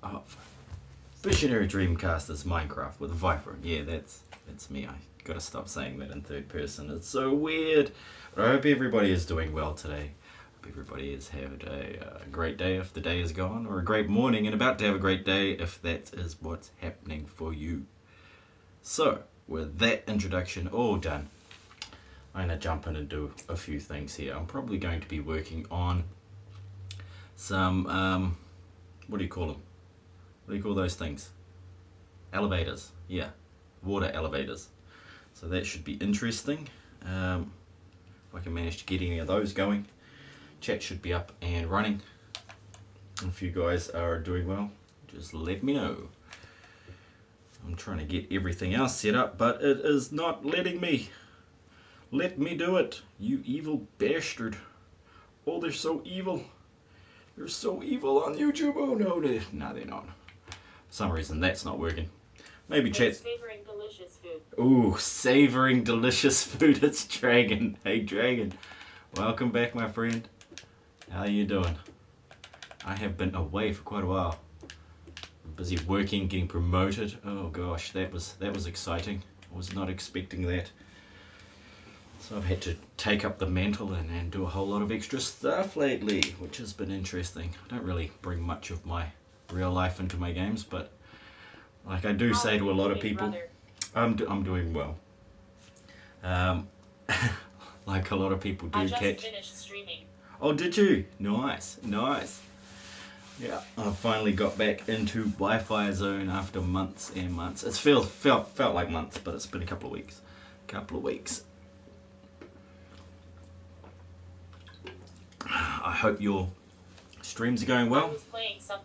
of Visionary Dreamcasters Minecraft with Vypran. Yeah, that's me. I gotta stop saying that in third person. It's so weird. But I hope everybody is doing well today. Hope everybody has had a great day if the day is gone, or a great morning and about to have a great day if that is what's happening for you. So, with that introduction all done, I'm going to jump in and do a few things here. I'm probably going to be working on some, what do you call them? What do you call those things? Elevators. Yeah, water elevators. So that should be interesting. If I can manage to get any of those going. Chat should be up and running. If you guys are doing well, just let me know. I'm trying to get everything else set up, but it is not letting me. Let me do it, you evil bastard. Oh, they're so evil. They're so evil on YouTube. Oh no, they're not. For some reason that's not working. Maybe chat. Savoring delicious food. Ooh, savoring delicious food. It's Dragon. Hey Dragon, welcome back, my friend. How you doing? I have been away for quite a while. I'm busy working, getting promoted. Oh gosh, that was exciting. I was not expecting that. So I've had to take up the mantle and do a whole lot of extra stuff lately, which has been interesting. I don't really bring much of my real life into my games, but like I do say to a lot of people, I'm doing well. Like a lot of people do I just catch. finished streaming. Oh, did you? Nice. Yeah, I finally got back into Wi-Fi zone after months and months. It's felt like months, but it's been a couple of weeks. I hope your streams are going well. I was playing some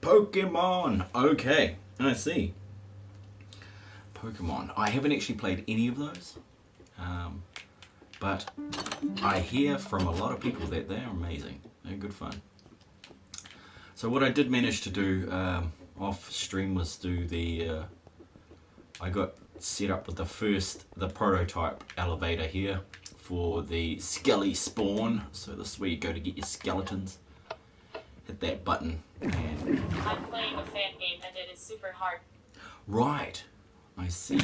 Pokemon! Okay, I see. Pokemon. I haven't actually played any of those. But I hear from a lot of people that they're amazing. They're good fun. So what I did manage to do off stream was do the... I got set up with the prototype elevator here for the Skelly spawn. So this is where you go to get your skeletons. Hit that button and... I'm playing a fan game and it is super hard. Right, I see.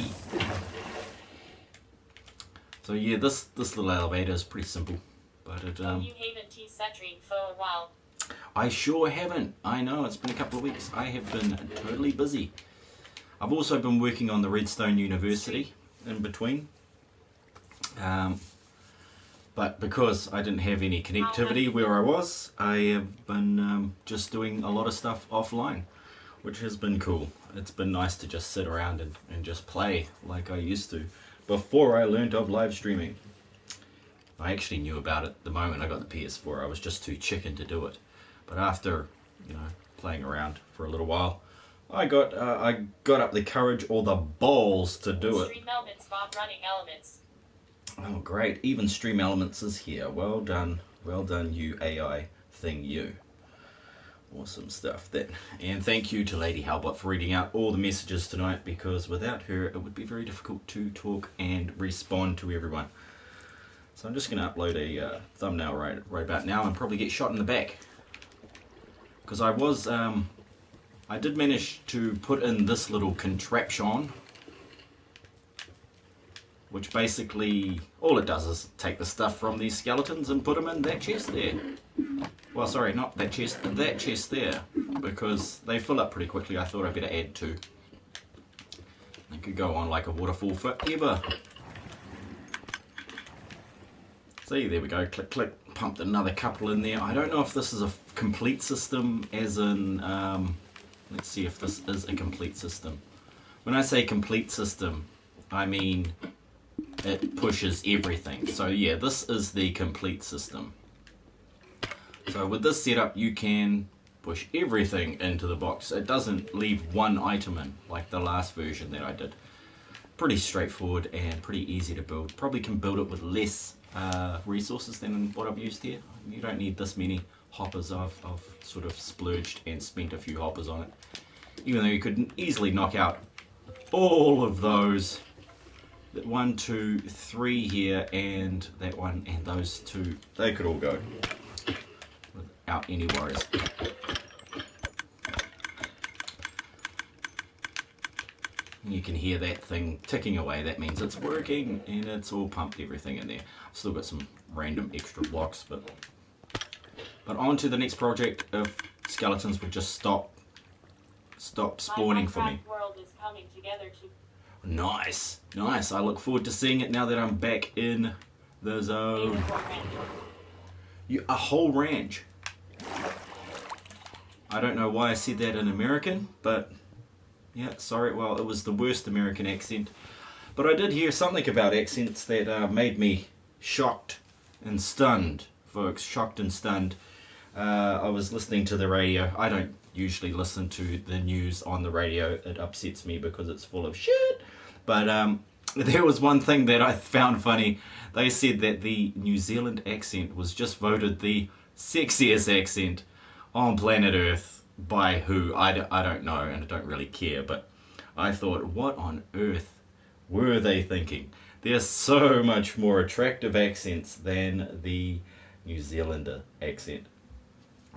So yeah, this little elevator is pretty simple, but it You haven't T-Setring for a while. I sure haven't. I know, it's been a couple of weeks. I have been totally busy. I've also been working on the Redstone University in between. But because I didn't have any connectivity where I was, I have been just doing a lot of stuff offline, which has been cool. It's been nice to just sit around and just play like I used to before I learned of live streaming. I actually knew about it the moment I got the PS4. I was just too chicken to do it. But after, playing around for a little while, I got up the courage or the balls to do it. Stream Elements, Bob running Elements. Oh great, even Stream Elements is here. Well done, you AI thing, you. Awesome stuff. And thank you to Lady Hellgod for reading out all the messages tonight, because without her it would be very difficult to talk and respond to everyone. So I'm just going to upload a thumbnail right about now and probably get shot in the back. Because I did manage to put in this little contraption, which basically, all it does is take the stuff from these skeletons and put them in that chest there. Well, sorry, not that chest there, because they fill up pretty quickly. I thought I'd better add two. They could go on like a waterfall forever. See, there we go, click, click, pumped another couple in there. I don't know if this is a complete system, as in, let's see if this is a complete system. When I say complete system, I mean it pushes everything. So yeah, this is the complete system. So with this setup, you can push everything into the box. It doesn't leave one item in, like the last version that I did. Pretty straightforward and pretty easy to build. Probably can build it with less resources than what I've used here. You don't need this many hoppers. I've sort of splurged and spent a few hoppers on it. Even though you could easily knock out all of those. That 1, 2, 3 here, and that one, and those two. They could all go without any worries. You can hear that thing ticking away. That means it's working, and it's all pumped everything in there. I've still got some random extra blocks, but on to the next project. If skeletons would just stop spawning for me. World is coming together to... Nice, nice. I look forward to seeing it now that I'm back in the zone. A whole ranch. I don't know why I said that in American, but yeah, sorry. Well, it was the worst American accent. But I did hear something about accents that made me shocked and stunned, folks. Shocked and stunned. I was listening to the radio. I don't usually listen to the news on the radio. It upsets me because it's full of shit. But there was one thing that I found funny. They said that the New Zealand accent was just voted the sexiest accent on planet Earth by who? I don't know, and I don't really care. But I thought, what on earth were they thinking? There's so much more attractive accents than the New Zealander accent,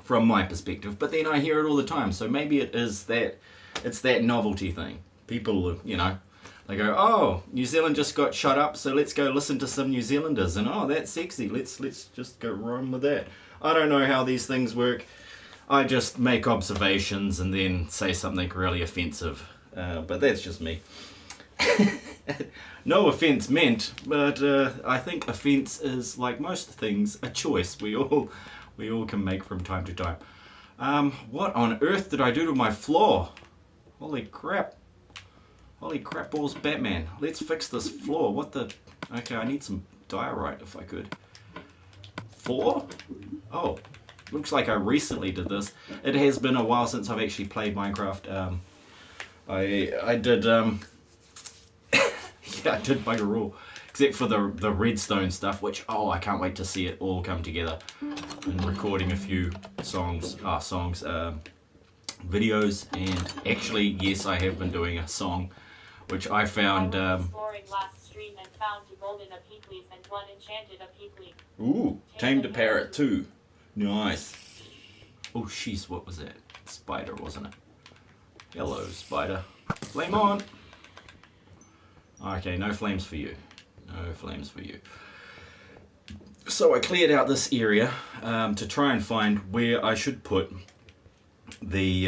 from my perspective. But then I hear it all the time, so maybe it's that novelty thing. People, they go, oh, New Zealand just got shut up, so let's go listen to some New Zealanders, and oh, that's sexy, let's just go run with that. I don't know how these things work. I just make observations and then say something really offensive, but that's just me. No offense meant, but I think offense is, like most things, a choice we all can make from time to time. What on earth did I do to my floor? Holy crap. Holy crap balls, Batman. Let's fix this floor. What the... Okay, I need some diorite if I could. 4? Oh, looks like I recently did this. It has been a while since I've actually played Minecraft. I did... yeah, I did bugger all. Except for the redstone stuff, which, oh, I can't wait to see it all come together. And recording a few videos, and actually, yes, I have been doing a song, which I found... I was exploring last stream and found 2 golden apiecles and 1 enchanted apiecles. Ooh, tamed a parrot too. Nice. Oh, jeez, what was that? Spider, wasn't it? Hello, spider. Flame on! Okay, no flames for you. No flames for you. So I cleared out this area to try and find where I should put the,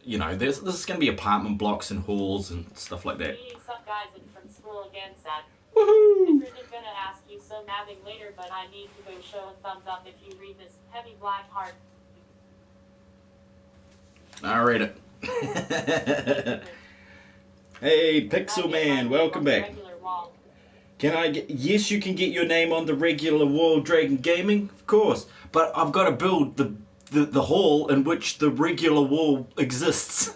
this is going to be apartment blocks and halls and stuff like that. Meeting some guys in from school again, sad. Woohoo! I'm really gonna ask you some nabbing later, but I need to go show a thumbs up if you read this heavy black heart. I read it. Hey, Pixel Man, welcome back. Can I get... Yes, you can get your name on the regular wall, Dragon Gaming, of course. But I've got to build the hall in which the regular wall exists.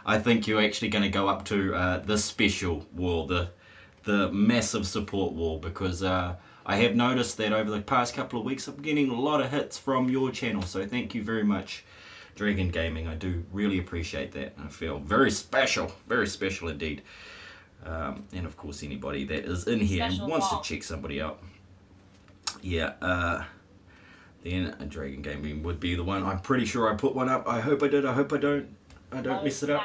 I think you're actually going to go up to this special wall, the massive support wall, because I have noticed that over the past couple of weeks I'm getting a lot of hits from your channel. So thank you very much, Dragon Gaming. I do really appreciate that. I feel very special indeed. And of course anybody that is in here and wants to check somebody out, yeah, then a Dragon Gaming would be the one. I'm pretty sure I put one up. I hope I did. I hope I don't mess it up.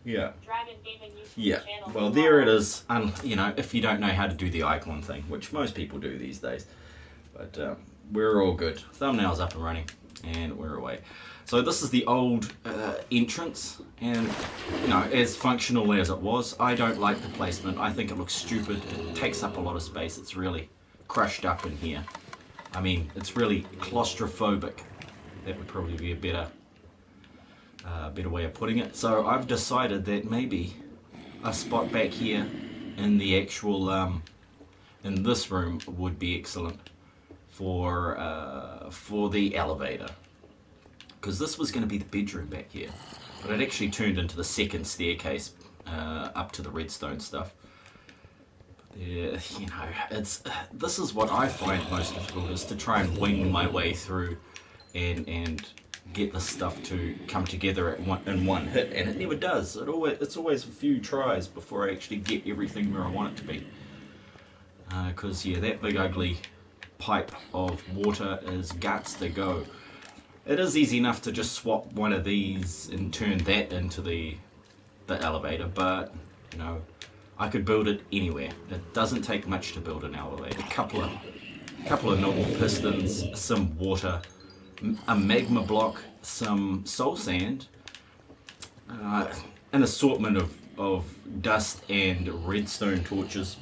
Yeah. Dragon Gaming YouTube yeah. channel. Well, there it is. If you don't know how to do the icon thing, which most people do these days, but we're all good. Thumbnail's up and running, and we're away. So this is the old entrance, and as functional as it was, I don't like the placement. I think it looks stupid. It takes up a lot of space. It's really crushed up in here. I mean, it's really claustrophobic. That would probably be a better way of putting it. So I've decided that maybe a spot back here in the actual in this room would be excellent for the elevator. Because this was going to be the bedroom back here, but it actually turned into the second staircase up to the redstone stuff. Yeah, this is what I find most difficult, is to try and wing my way through and get the stuff to come together in one hit, and it never does. It's always a few tries before I actually get everything where I want it to be. Because yeah, that big ugly pipe of water is guts to go. It is easy enough to just swap one of these and turn that into the the elevator, but you know, I could build it anywhere. It doesn't take much to build an elevator. A couple of normal pistons, some water, a magma block, some soul sand, an assortment of dust and redstone torches,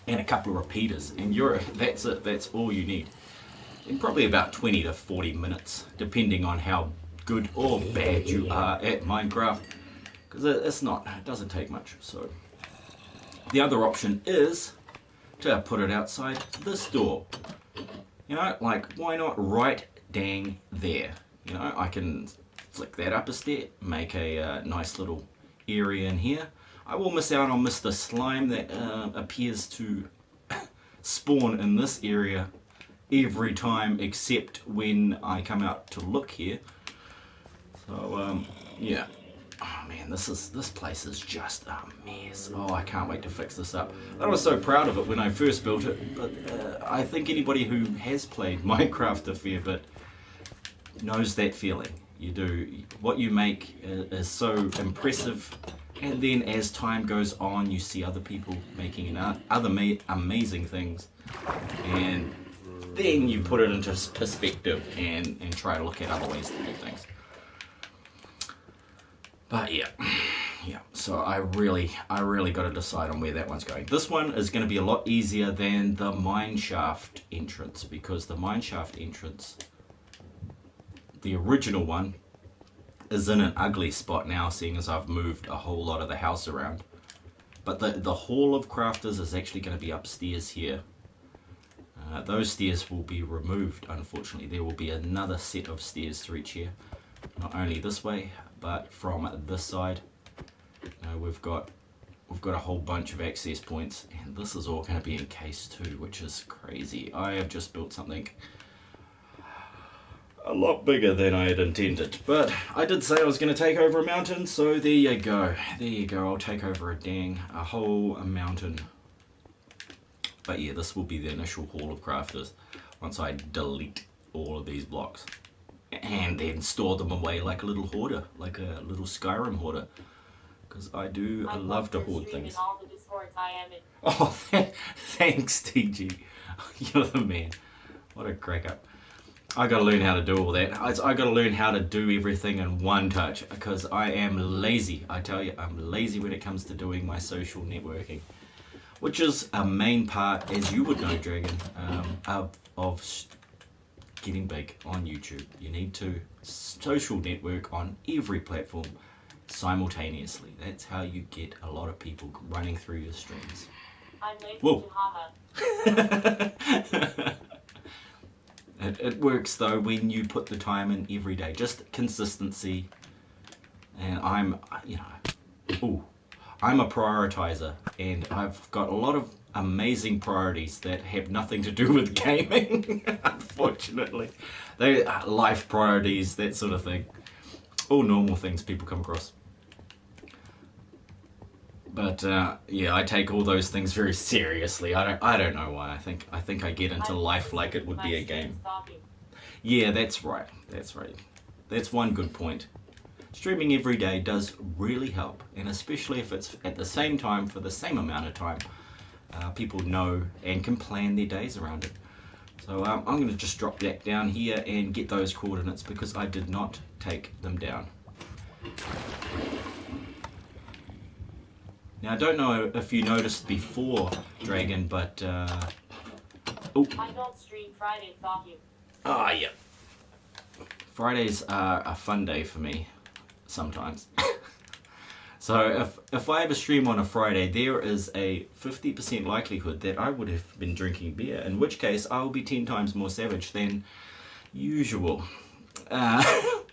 and a couple of repeaters, and that's it. That's all you need. In probably about 20 to 40 minutes, depending on how good or bad you are at Minecraft, because it doesn't take much. So the other option is to put it outside this door. You know, like, why not right dang there? You know, I can flick that up a step, make a nice little area in here. I will miss out on Mr. Slime that appears to spawn in this area every time except when I come out to look here. So yeah. Oh man, this place is just a mess. Oh, I can't wait to fix this up. I was so proud of it when I first built it, but I think anybody who has played Minecraft a fair bit knows that feeling. You do, what you make is so impressive, and then as time goes on, you see other people making other amazing things, and then you put it into perspective and try to look at other ways to do things. But yeah, so I really got to decide on where that one's going. This one is going to be a lot easier than the mineshaft entrance, because the mineshaft entrance, the original one, is in an ugly spot now, seeing as I've moved a whole lot of the house around. But the Hall of Crafters is actually going to be upstairs here. Those stairs will be removed, unfortunately. There will be another set of stairs to reach here. Not only this way, but from this side. We've got a whole bunch of access points, and this is all going to be encased too, which is crazy. I have just built something a lot bigger than I had intended, but I did say I was going to take over a mountain, so there you go. I'll take over a whole mountain. But yeah, this will be the initial Hall of Crafters once I delete all of these blocks and then store them away like a little hoarder, like a little Skyrim hoarder, because I love to hoard things. All the Discords I am in. Oh, thanks, TG. You're the man. What a crack up. I gotta learn how to do all that. I gotta learn how to do everything in one touch, because I am lazy. I tell you, I'm lazy when it comes to doing my social networking, which is a main part, as you would know, Dragon, of getting big on YouTube. You need to social network on every platform simultaneously. That's how you get a lot of people running through your streams. I'm lazy, Whoa. haha. It works though when you put the time in every day. Just consistency. And I'm a prioritizer, and I've got a lot of amazing priorities that have nothing to do with gaming, unfortunately. They are life priorities, that sort of thing. All normal things people come across. But yeah, I take all those things very seriously. I don't know why. I think I get into life like it would be a game. Yeah, that's right. That's one good point. Streaming every day does really help, and especially if it's at the same time for the same amount of time, people know and can plan their days around it. So I'm going to just drop that down here and get those coordinates, because I did not take them down. Now, I don't know if you noticed before, Dragon, but I don't stream Fridays, thought you. Ah, yeah. Fridays are a fun day for me, sometimes. So if I ever stream on a Friday, there is a 50% likelihood that I would have been drinking beer, in which case I will be 10 times more savage than usual.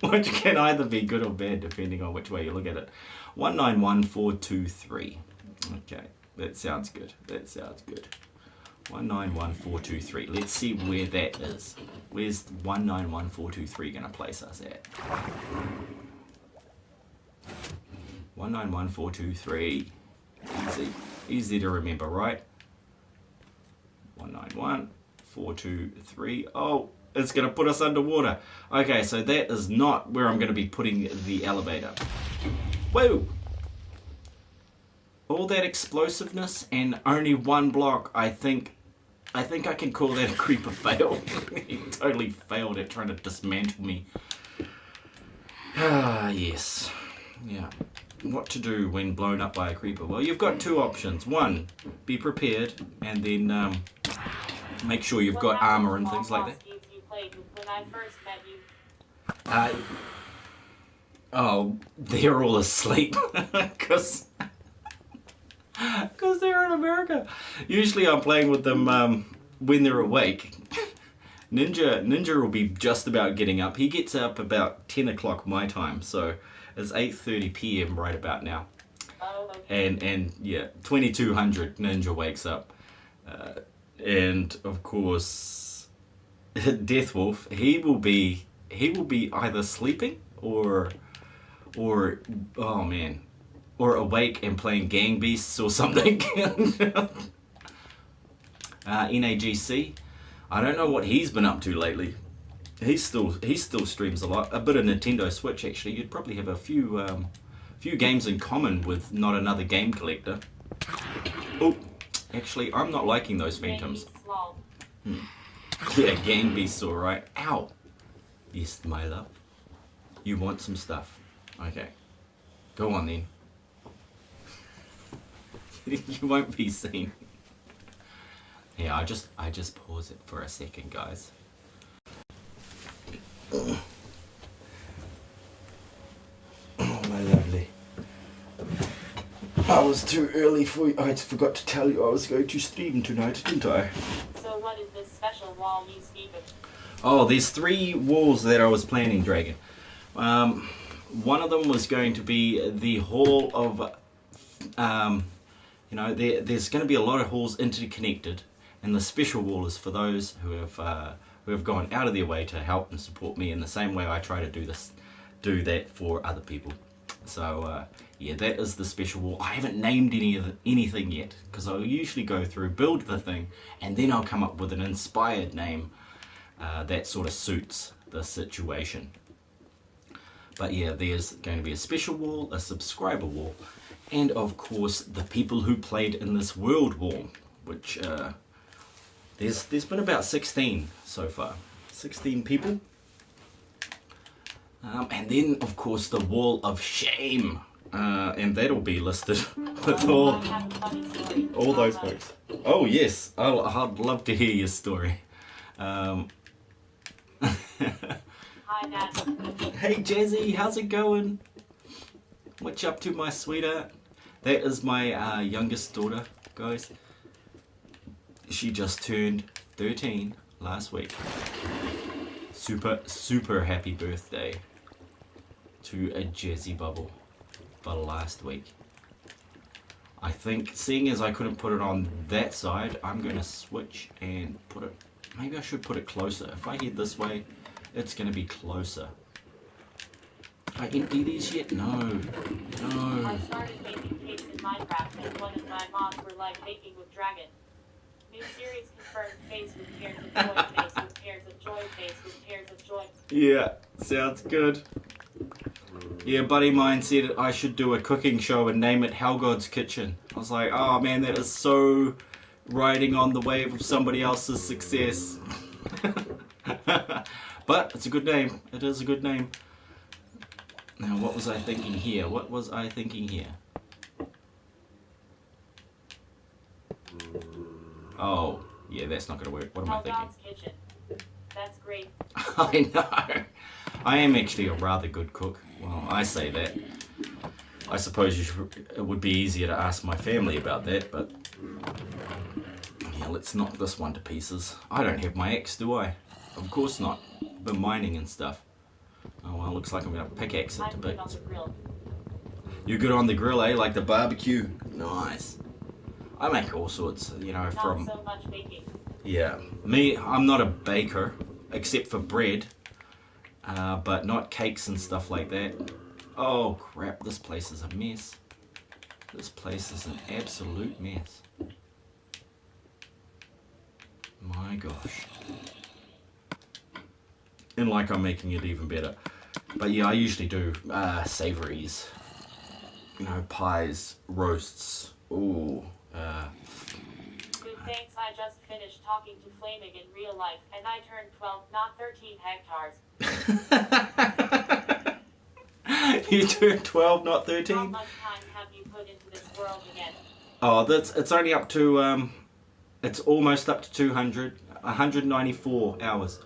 Which can either be good or bad, depending on which way you look at it. 191423. Okay, that sounds good. 191423. Let's see where that is. Where's 191423 going to place us at? 191423. Easy to remember, right? 191423. Oh, it's going to put us underwater. Okay, so that is not where I'm going to be putting the elevator. Whoa! all that explosiveness and only one block, I think I can call that a creeper fail. He totally failed at trying to dismantle me. Ah, yes. Yeah. What to do when blown up by a creeper? Well, you've got two options. One, be prepared, and then make sure you've got armor and things like that. You played with when I first met you? Oh, they're all asleep because they're in America. Usually I'm playing with them when they're awake. Ninja will be just about getting up. He gets up about 10 o'clock my time, so it's 8:30 p.m. right about now. Oh, okay. And yeah, 2200 Ninja wakes up. And of course, Deathwolf, he will be either sleeping or oh man, or awake and playing Gang Beasts or something. NAGC, I don't know what he's been up to lately. He still streams a lot. A bit of Nintendo Switch actually. You'd probably have a few games in common with Not Another Game Collector. Oh, actually, I'm not liking those phantoms. Yeah, Gang Beasts, all right. Ow. Yes, my love. You want some stuff? Okay. Go on then. You won't be seen. Yeah, I just pause it for a second, guys. Oh, my lovely. I was too early for you. I forgot to tell you I was going to stream tonight, didn't I? So what is this special wall you speak of? Oh, there's 3 walls that I was planning, Dragon. One of them was going to be the hall of, there's going to be a lot of halls interconnected, and the special wall is for those who have gone out of their way to help and support me in the same way I try to do that for other people. So yeah, that is the special wall. I haven't named anything yet because I'll usually go through, build the thing, and then I'll come up with an inspired name that sort of suits the situation. But yeah, there's going to be a special wall, a subscriber wall, and of course the people who played in this world wall, which there's been about 16 so far. 16 people. And then of course the wall of shame, and that'll be listed with all those folks. Oh yes, I'd love to hear your story. Hi, Dad. Hey Jazzy, how's it going? What you up to, my sweetheart? That is my youngest daughter, guys. She just turned 13 last week. Super happy birthday to a Jazzy Bubble for last week. I think, seeing as I couldn't put it on that side, I'm going to switch and put it, maybe I should put it closer. If I head this way, it's going to be closer. I empty these yet? No. I started making cakes in Minecraft, and one of my mods were like baking with Dragon. New series confirmed face with pairs of joy, face with pairs of joy, face with pairs of joy. Yeah, sounds good. Yeah, buddy mine said I should do a cooking show and name it Hellgod's Kitchen. I was like, oh man, that is so riding on the wave of somebody else's success. But it's a good name. It is a good name. Now, what was I thinking here? Oh, yeah, that's not going to work. What am I thinking? Hellgod's Kitchen. That's great. I know. I am actually a rather good cook. Well, I say that. I suppose it would be easier to ask my family about that, but yeah, let's knock this one to pieces. I don't have my axe, do I? Of course not. Been mining and stuff. Oh well, looks like I'm going to pickaxe it to bits. On the grill. You're good on the grill, eh? Like the barbecue. Nice. I make all sorts, Not from... so much baking. Yeah. Me, I'm not a baker, except for bread. But not cakes and stuff like that. Oh crap, this place is a mess. This place is an absolute mess. My gosh. And like I'm making it even better. But yeah, I usually do savouries. No pies, roasts. Ooh. Good, thanks. I just finished talking to Flaming in real life, and I turned 12, not 13 hectares. You turned 12, not 13? How much time have you put into this world again? Oh, it's only up to, it's almost up to 200, 194 hours.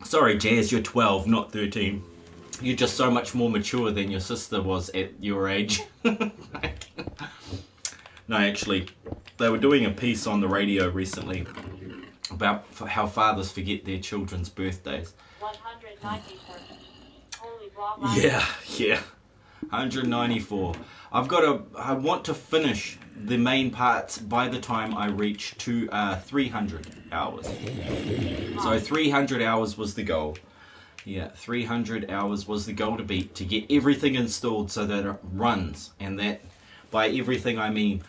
Sorry, Jazz, you're 12, not 13. You're just so much more mature than your sister was at your age. No, actually, they were doing a piece on the radio recently about how fathers forget their children's birthdays. 194. Holy blah. Yeah. 194. I want to finish the main parts by the time I reach to 300 hours. So 300 hours was the goal. Yeah, 300 hours was the goal to beat, to get everything installed so that it runs. And that, by everything I mean,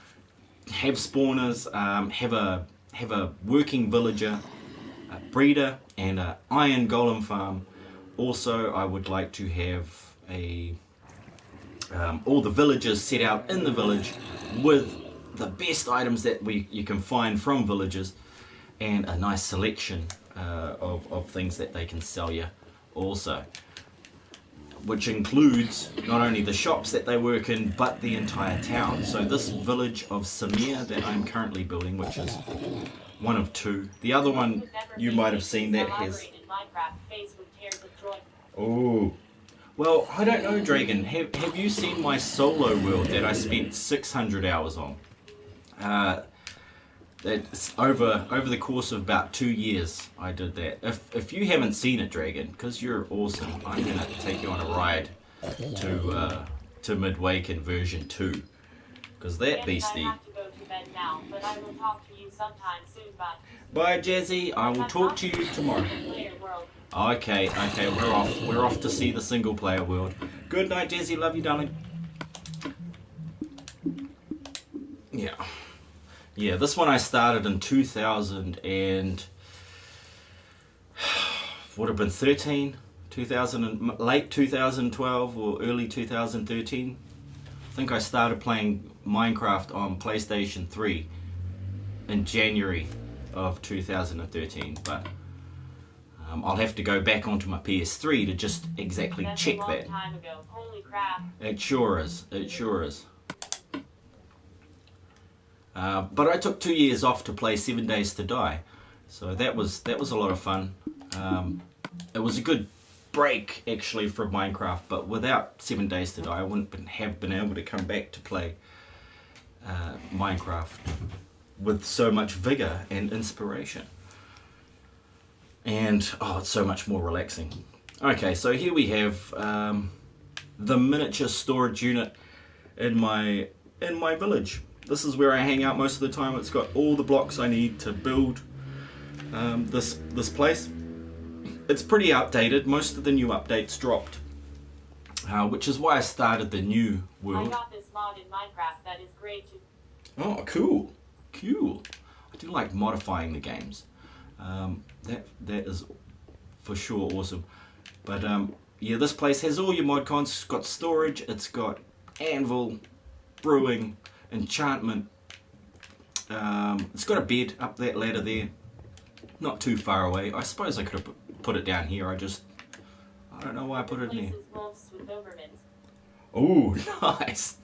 have spawners, have a working villager, a breeder, and an iron golem farm. Also, I would like to have all the villagers set out in the village with the best items that you can find from villagers, and a nice selection of things that they can sell you also, which includes not only the shops that they work in, but the entire town. So this village of Samir that I'm currently building, which is one of two. The other one you might have seen that has... Oh, well, I don't know, Dragon. Have you seen my solo world that I spent 600 hours on? That's over the course of about 2 years I did that. If you haven't seen it, Dragon, because you're awesome, I'm gonna take you on a ride to Midway Conversion 2, because that beastie. I have to go to bed now, but I will talk to you sometime soon. Bye. Bye, Jazzy. I will talk to you tomorrow. Okay, we're off to see the single player world. Good night, Jazzy. Love you, darling. Yeah, this one I started in 2000 and would have been 13, late 2012 or early 2013. I think I started playing Minecraft on PlayStation 3 in January of 2013, but I'll have to go back onto my PS3 to just exactly check that. That's a long time ago. Holy crap. It sure is. But I took 2 years off to play 7 Days to Die, so that was a lot of fun. It was a good break actually from Minecraft, but without 7 Days to Die I wouldn't have been able to come back to play Minecraft with so much vigor and inspiration. And oh, it's so much more relaxing. Okay, so here we have the miniature storage unit in my village. This is where I hang out most of the time. It's got all the blocks I need to build this place. It's pretty outdated. Most of the new updates dropped, which is why I started the new world. I got this mod in Minecraft that is great too. Oh, cool. I do like modifying the games. That is for sure awesome. But yeah, this place has all your mod cons. It's got storage. It's got anvil, brewing, enchantment. It's got a bed up that ladder there, not too far away. I suppose I could have put it down here. I don't know why I put it in here. Oh, nice.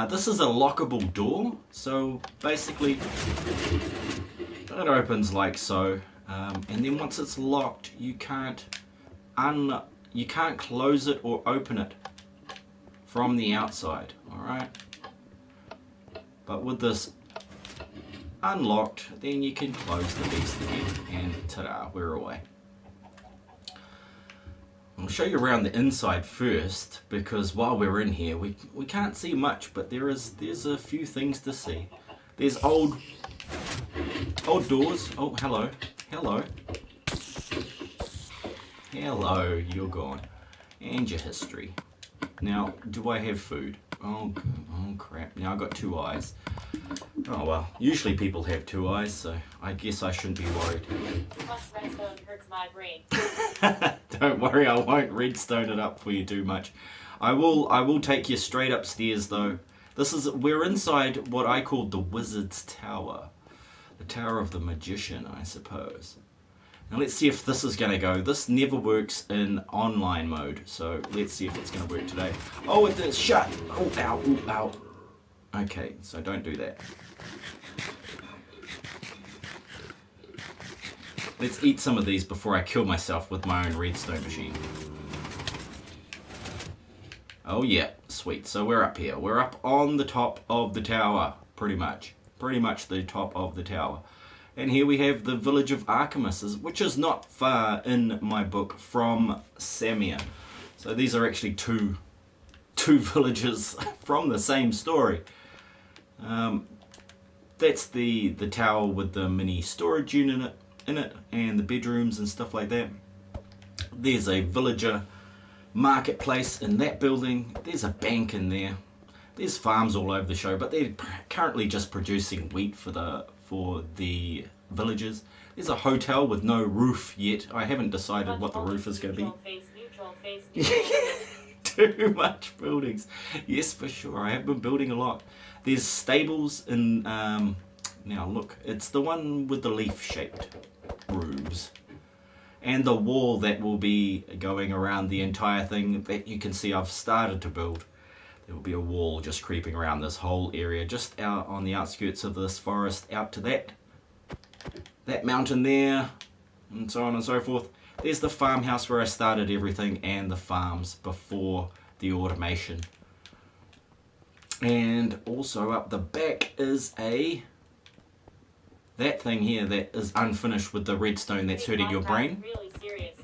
This is a lockable door, so basically it opens like so, and then once it's locked, you can't close it or open it from the outside. All right. But with this unlocked, then you can close the beast again, and ta-da, we're away. I'll show you around the inside first, because while we're in here, we can't see much, but there's a few things to see. There's old doors. Oh, hello, you're gone, and your history. Now, do I have food? Oh crap, now I've got 2 eyes. Oh well, usually people have 2 eyes, so I guess I shouldn't be worried. Plus redstone hurts my brain. Don't worry, I won't redstone it up for you too much. I will take you straight upstairs though. We're inside what I call the Wizard's Tower. The Tower of the Magician, I suppose. Now let's see if this is going to go. This never works in online mode, so let's see if it's going to work today. Oh, it is shut. Oh, ow, ooh, ow. Okay, so don't do that. Let's eat some of these before I kill myself with my own redstone machine. Oh yeah, sweet. So we're up here. We're up on the top of the tower, pretty much. Pretty much the top of the tower. And here we have the village of Archimus, which is not far in my book from Samir. So these are actually two villages from the same story. That's the tower with the mini storage unit in it and the bedrooms and stuff like that. There's a villager marketplace in that building. There's a bank in there. There's farms all over the show, but they're currently just producing wheat for the villagers. There's a hotel with no roof yet. I haven't decided what the roof is going to be. Too much buildings. Yes, for sure. I have been building a lot. There's stables in... now look, it's the one with the leaf-shaped roofs. And the wall that will be going around the entire thing that you can see I've started to build. There will be a wall just creeping around this whole area, just out on the outskirts of this forest, out to that mountain there, and so on and so forth. There's the farmhouse where I started everything, and the farms before the automation. And also up the back is that thing here that is unfinished with the redstone that's hurting your brain. Really serious.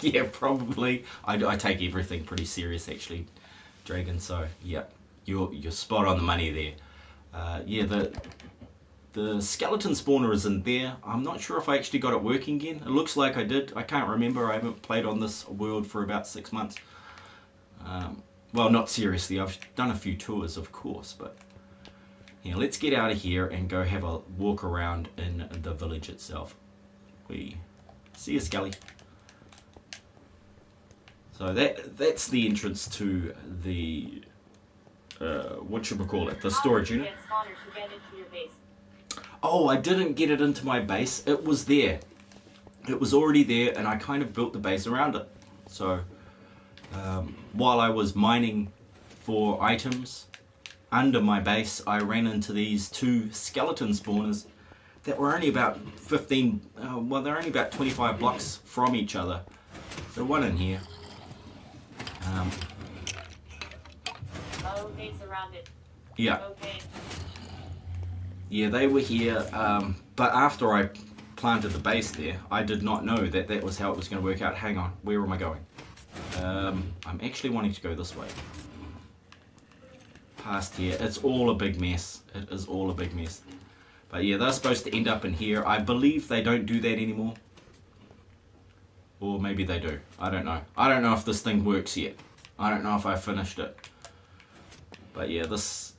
Yeah, probably. I take everything pretty serious actually, Dragon. So yeah, you're spot on the money there. Yeah, the skeleton spawner is in there. I'm not sure if I actually got it working again. It looks like I did. I can't remember. I haven't played on this world for about 6 months. Well, not seriously. I've done a few tours, of course, but yeah, let's get out of here and go have a walk around in the village itself. We see you, Scully. So that's the entrance to the what should we call it? The storage unit. Oh, I didn't get it into my base. It was there. It was already there, and I kind of built the base around it. So while I was mining for items under my base, I ran into these two skeleton spawners that were only about 15, well, they're only about 25 blocks from each other. So one in here. Okay, surrounded. Yeah. Okay. Yeah, they were here, but after I planted the base there, I did not know that that was how it was going to work out. Hang on, where am I going? I'm actually wanting to go this way. Past here. It's all a big mess. It is all a big mess. But yeah, they're supposed to end up in here. I believe they don't do that anymore. Or maybe they do. I don't know. I don't know if this thing works yet. I don't know if I finished it. But yeah, this...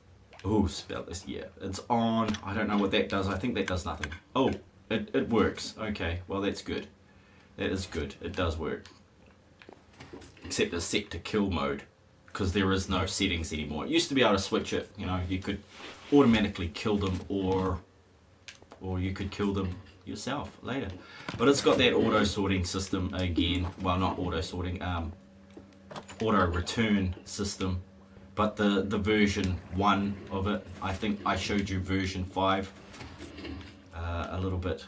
Oh, spell this. Yeah, it's on. I don't know what that does. I think that does nothing. Oh, it works. Okay, well that's good. That is good. It does work. Except it's set to kill mode, because there is no settings anymore. It used to be able to switch it. You know, you could automatically kill them, or you could kill them yourself later. But it's got that auto sorting system again. Well, not auto sorting. Auto return system. But the version 1 of it, I think I showed you version 5 a little bit,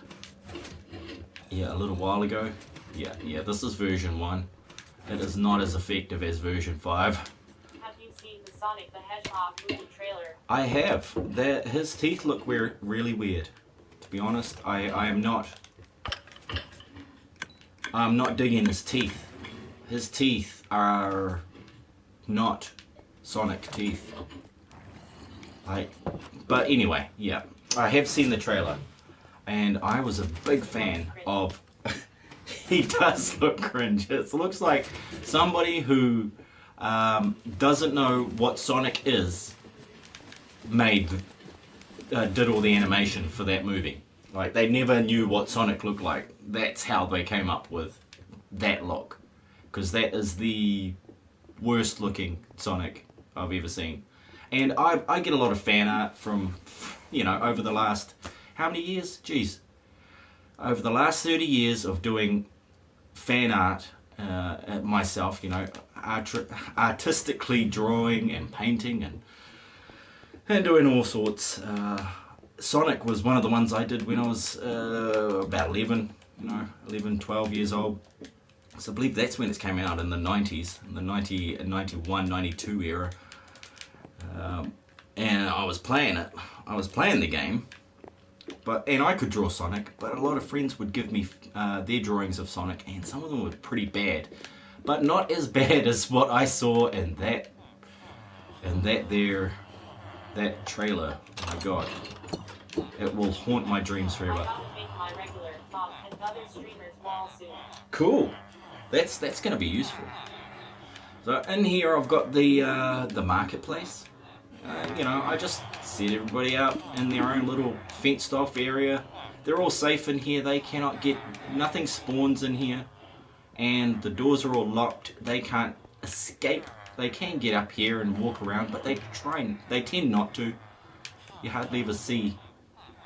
yeah, a little while ago. Yeah, this is version 1. It is not as effective as version 5. Have you seen the Sonic the Hedgehog movie trailer? I have. His teeth look really weird. To be honest, I'm not digging his teeth. His teeth are not Sonic teeth. But anyway, yeah, I have seen the trailer, and I was a big fan of. He does look cringe. It looks like somebody who doesn't know what Sonic is did all the animation for that movie. Like, they never knew what Sonic looked like. That's how they came up with that look, because that is the worst looking Sonic I've ever seen. And I get a lot of fan art from, over the last, how many years? Jeez. Over the last 30 years of doing fan art myself, artistically drawing and painting and doing all sorts. Sonic was one of the ones I did when I was about 11, 11, 12 years old. So I believe that's when it came out, in the 90s, in the 91, 92 era. And I was playing it. I was playing the game. And I could draw Sonic, but a lot of friends would give me their drawings of Sonic, and some of them were pretty bad. But not as bad as what I saw in that trailer. Oh my god. It will haunt my dreams forever. Cool. That's going to be useful. So in here I've got the marketplace. I just set everybody up in their own little fenced off area. They're all safe in here. They cannot nothing spawns in here. And the doors are all locked. They can't escape. They can get up here and walk around, but they tend not to. You hardly ever see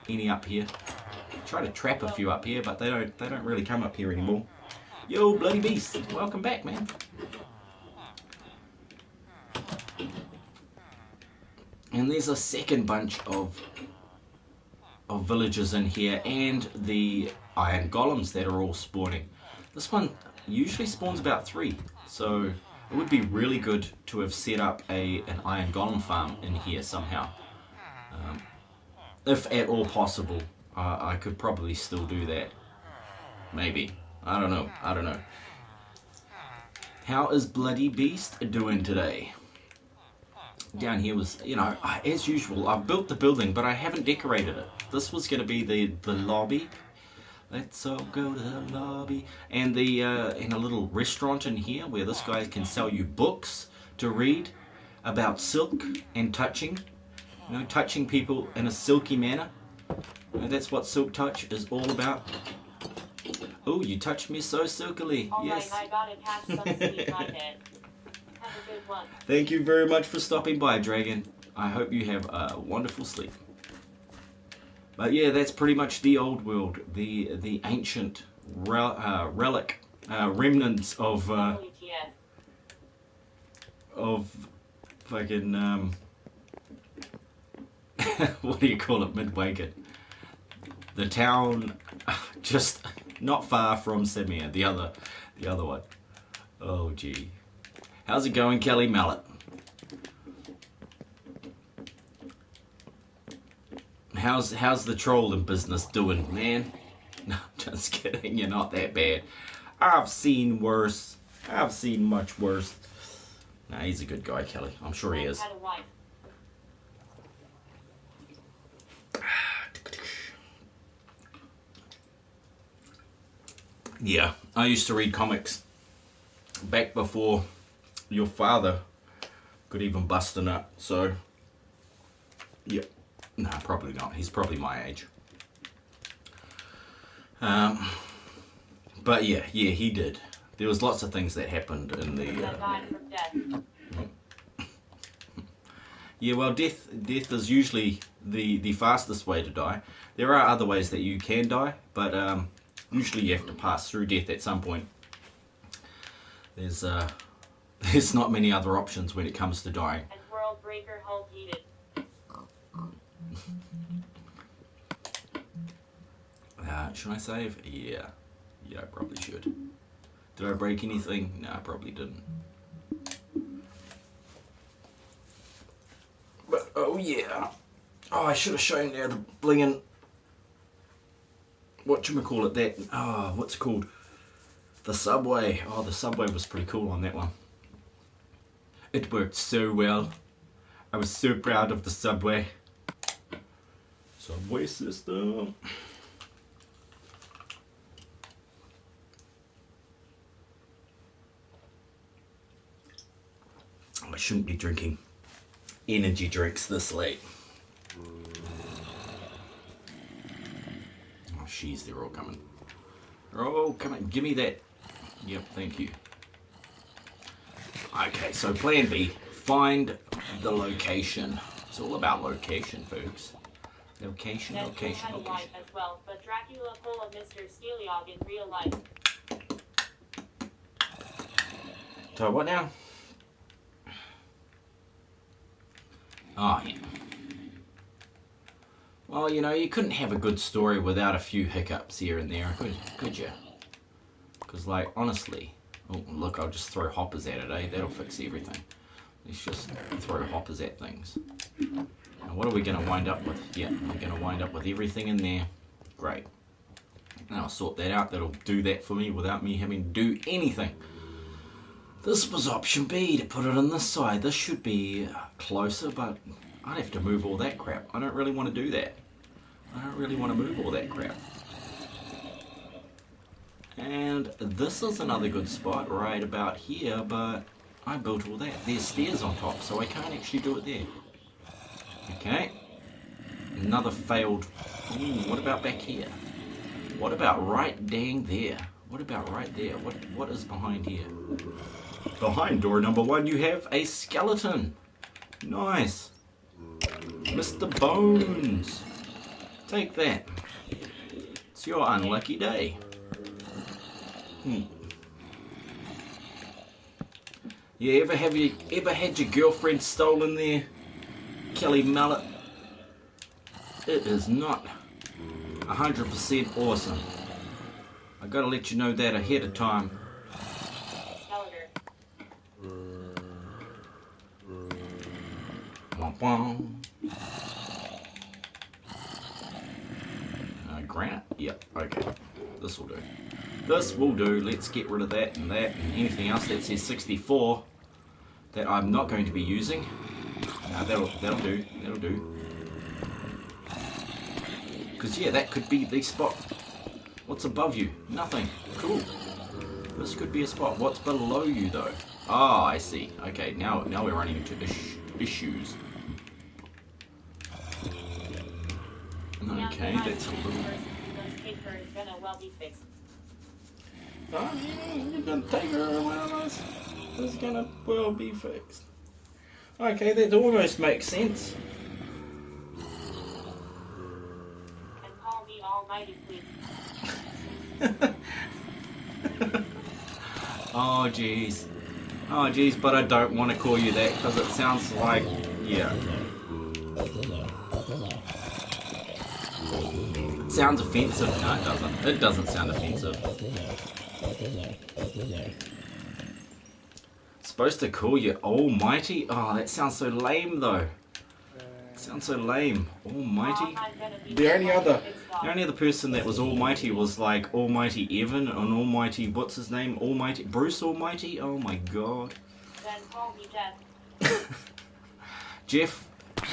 any up here. Try to trap a few up here, but they don't really come up here anymore. Yo, bloody beast, welcome back, man. And there's a second bunch of villagers in here, and the iron golems that are all spawning. This one usually spawns about 3, so it would be really good to have set up an iron golem farm in here somehow. If at all possible. I could probably still do that. Maybe. I don't know. How is Bloody Beast doing today? Down here was, as usual, I've built the building, but I haven't decorated it. This was going to be the lobby. Let's all go to the lobby. And and a little restaurant in here where this guy can sell you books to read about silk and touching. Touching people in a silky manner. That's what Silk Touch is all about. Oh, you touched me so silkily. All yes. Right, I gotta catch some sleep, my dad. Have a good one. Thank you very much for stopping by, Dragon. I hope you have a wonderful sleep. But yeah, that's pretty much the old world, the ancient relic remnants of fucking what do you call it, Midwagon? The town just not far from Simea, the other one. Oh gee. How's it going, Kelly Mallet? How's the trolling business doing, man? No, just kidding, you're not that bad. I've seen worse. I've seen much worse. Nah, he's a good guy, Kelly. I'm sure he is. Yeah, I used to read comics back before your father could even bust a nut, so yeah, nah, probably not. He's probably my age. But yeah, he did. There was lots of things that happened in the yeah, well, death is usually the fastest way to die. There are other ways that you can die, but usually you have to pass through death at some point. There's not many other options when it comes to dying. And World Breaker Hulk heated. Should I save? Yeah, I probably should. Did I break anything? No, I probably didn't. But oh yeah, I should have shown you the blingin'. Whatchamacallit, that, what's it called? The subway. Oh, the subway was pretty cool on that one. It worked so well. I was so proud of the subway. Subway system. I shouldn't be drinking energy drinks this late. Oh, jeez, they're all coming. They're all coming. Give me that Yep, thank you. Okay, so plan B, find the location. It's all about location, folks. Location, Deadpool location, had a location. wife as well, but Dracula full of Mr. Steliog in real life. So what now? Oh, yeah. Well, you know, you couldn't have a good story without a few hiccups here and there, could you? Because, like, honestly... Oh, look, I'll just throw hoppers at it, eh? That'll fix everything. Let's just throw hoppers at things. Now, what are we going to wind up with? Yeah, we're going to wind up with everything in there. Great. Now I'll sort that out. That'll do that for me without me having to do anything. This was option B, to put it on this side. This should be closer, but I'd have to move all that crap. I don't really want to do that. I don't really want to move all that crap. And this is another good spot right about here, but I built all that. There's stairs on top, so I can't actually do it there. Okay. Another failed... Ooh, what about back here? What about right dang there? What about right there? What is behind here? Behind door number 1, you have a skeleton. Nice. Mr. Bones. Take that. It's your unlucky day. Yeah, ever had your girlfriend stolen there, Kelly Mallet? It is not 100% awesome. I gotta let you know that ahead of time. Womp womp. Granite? Yep, okay. This will do. This will do. Let's get rid of that and anything else that says 64 that I'm not going to be using. That'll do. That'll do. Because yeah, that could be the spot. What's above you? Nothing. Cool. This could be a spot. What's below you though? Ah, I see. Okay, now we're running into issues. Okay, that's a little... Oh, yeah, you're gonna take her away. It's gonna well be fixed. Okay, that almost makes sense. And call me Almighty, please. Oh, jeez. Oh, jeez, but I don't want to call you that because it sounds like... Yeah. It sounds offensive. No, it doesn't. It doesn't sound offensive. Supposed to call you Almighty? Oh, that sounds so lame, though. It sounds so lame. Almighty? The only other person that was Almighty was like Almighty Evan and Almighty, what's his name? Almighty Bruce Almighty? Oh my god. Then call me Jeff. Jeff,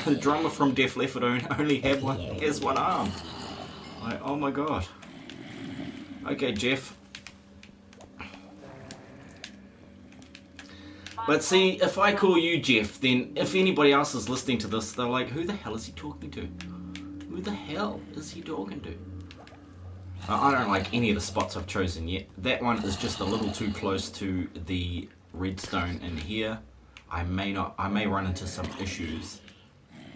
the drummer from Def Leppard only has one arm. Like, oh my god. Okay, Jeff. But see, if I call you Jeff, then if anybody else is listening to this, they're like, who the hell is he talking to? Who the hell is he talking to? I don't like any of the spots I've chosen yet. That one is just a little too close to the redstone in here. I may run into some issues.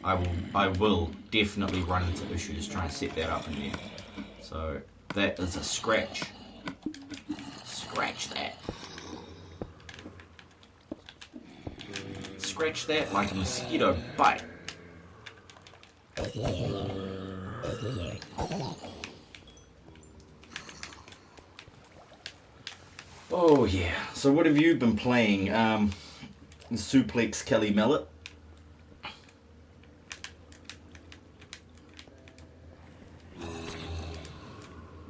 I will definitely run into issues trying to set that up in there. So that is a scratch. Scratch that. Scratch that like a mosquito bite. Oh yeah. So what have you been playing? Suplex Kelly Mallet.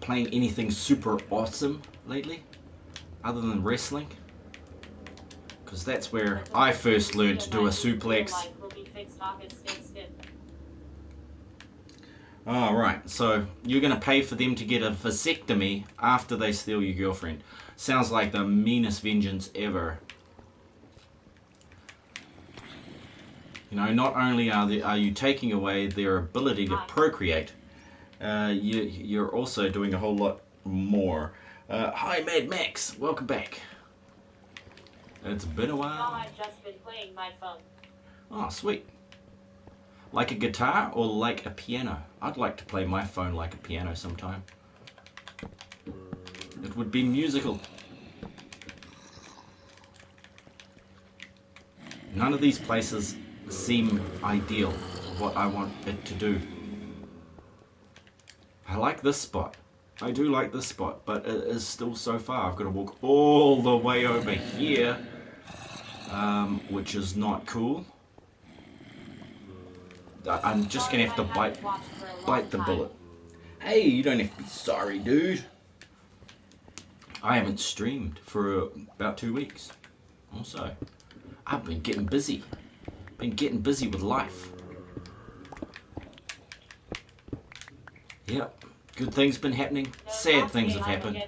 Playing anything super awesome lately, other than wrestling? Because that's where I first learned to do a suplex. Alright, so you're going to pay for them to get a vasectomy after they steal your girlfriend. Sounds like the meanest vengeance ever. You know, not only are you taking away their ability to procreate, you're also doing a whole lot more. Hi, Mad Max. Welcome back. It's been a No, while. I've just been playing my phone. Oh, sweet. Like a guitar or like a piano? I'd like to play my phone like a piano sometime. It would be musical. None of these places seem ideal, what I want it to do. I like this spot. I do like this spot, but it is still so far. I've got to walk all the way over here, which is not cool. I'm just going to have to bite the bullet. Hey, you don't have to be sorry, dude. I haven't streamed for about 2 weeks. Also, I've been getting busy. With life. Yep. Good things been happening. Sad things have happened.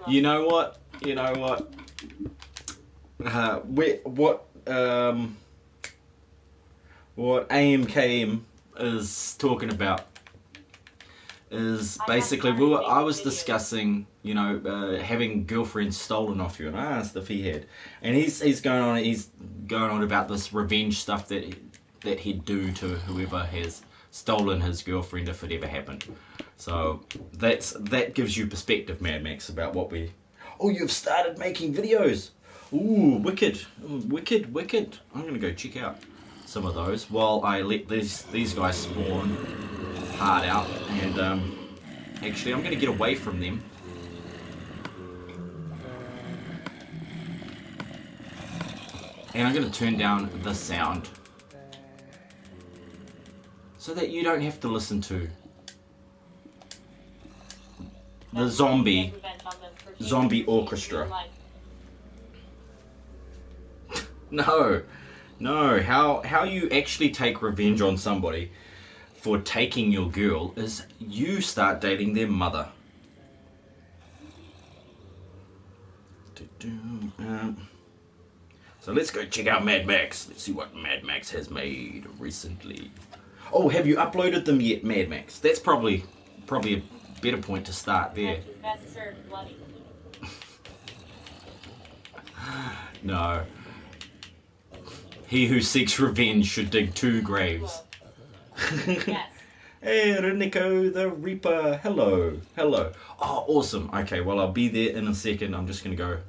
You know what? What AMKM is talking about is basically I was discussing, having girlfriends stolen off you, and I asked if he had, and he's going on about this revenge stuff that he'd do to whoever has stolen his girlfriend if it ever happened. So that gives you perspective, Mad Max, about what we. Oh, you've started making videos. Ooh, wicked. I'm gonna go check out some of those while I let these guys spawn hard out, and actually I'm gonna get away from them. And I'm gonna turn down the sound so that you don't have to listen to the zombie orchestra. No, how you actually take revenge on somebody for taking your girl is you start dating their mother. So let's go check out Mad Max. Let's see what Mad Max has made recently. Oh, have you uploaded them yet, Mad Max? That's probably a better point to start there. No. He who seeks revenge should dig 2 graves. Yes. Hey, Renico the Reaper. Hello. Oh, awesome. Okay, well, I'll be there in a second. I'm just going to go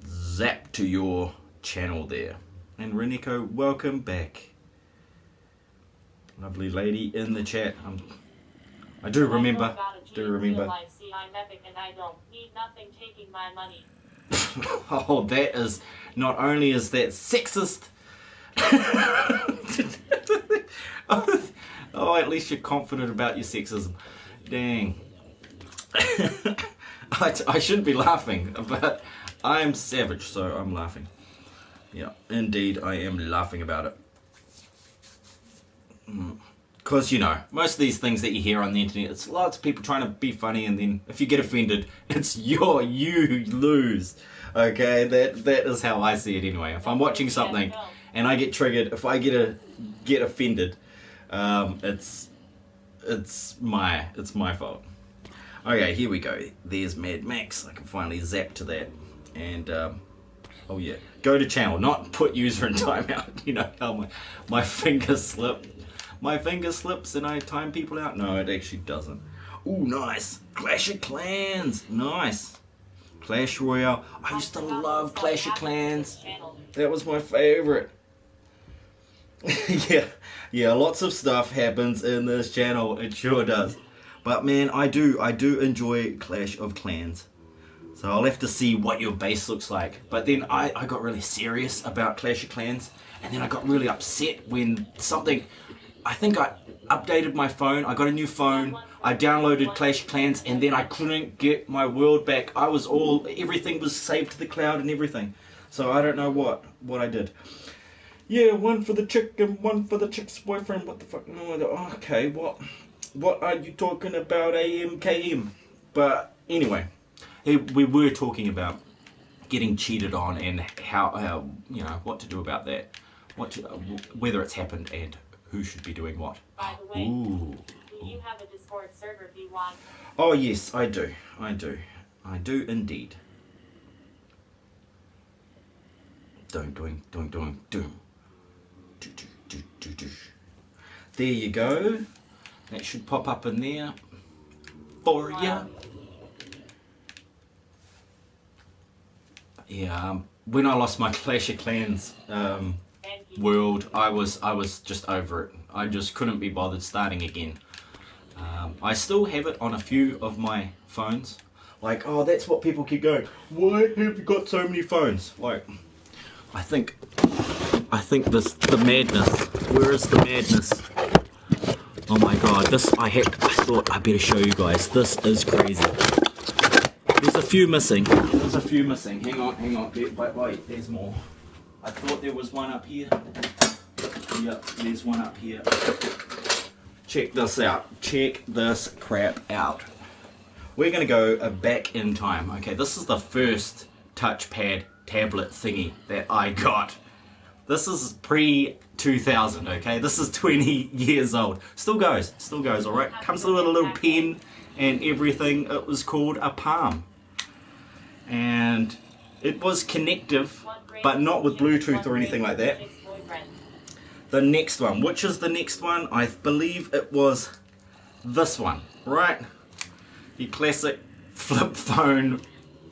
zap to your channel there. And Renico, welcome back. Lovely lady in the chat. I do remember. See, I'm epic and I don't need nothing taking my money. Oh, that is, not only is that sexist. Oh, at least you're confident about your sexism. Dang. I shouldn't be laughing, but I'm savage, so I'm laughing. Yeah, indeed, I am laughing about it. Because, most of these things that you hear on the internet, it's lots of people trying to be funny, and then if you get offended, it's you lose. Okay, that is how I see it anyway. If I'm watching something and I get triggered, if I get offended, it's my fault. Okay, here we go. There's Mad Max. I can finally zap to that. And oh yeah, go to channel, not put user in timeout. You know how my finger slipped. My finger slips and I time people out. No, it actually doesn't. Ooh, nice. Clash of Clans. Nice. Clash Royale. I used to love Clash of Clans. That was my favorite. Yeah, lots of stuff happens in this channel. It sure does. But man, I do enjoy Clash of Clans. So I'll have to see what your base looks like. But then I got really serious about Clash of Clans. And then I got really upset when something... I think I updated my phone. I got a new phone. I downloaded Clash of Clans, and then I couldn't get my world back. Everything was saved to the cloud and everything. So I don't know what I did. Yeah, one for the chick and one for the chick's boyfriend. What the fuck? No, okay, what are you talking about, AMKM? But anyway, we were talking about getting cheated on and how what to do about that, whether it's happened and who should be doing what. By the way, ooh, do Do you have a Discord server V1? Oh yes, I do. I do indeed. Doing. There you go. That should pop up in there for you. Yeah. When I lost my Clash of Clans world, I was just over it. I just couldn't be bothered starting again. I still have it on a few of my phones. Like, oh, that's what people keep going. Why have you got so many phones? Like, I think the madness. Where is the madness? Oh my god, I thought I better show you guys. This is crazy. There's a few missing. Hang on. Wait, there's more. I thought there was one up here. Yep, there's one up here. Check this out. Check this crap out. We're going to go back in time. Okay, this is the first touchpad tablet thingy that I got. This is pre-2000, okay? This is 20 years old. Still goes, alright? Comes with a little pen and everything. It was called a Palm. And it was connective, but not with Bluetooth or anything like that. The next one, which is the next one? I believe it was this one, right? The classic flip phone,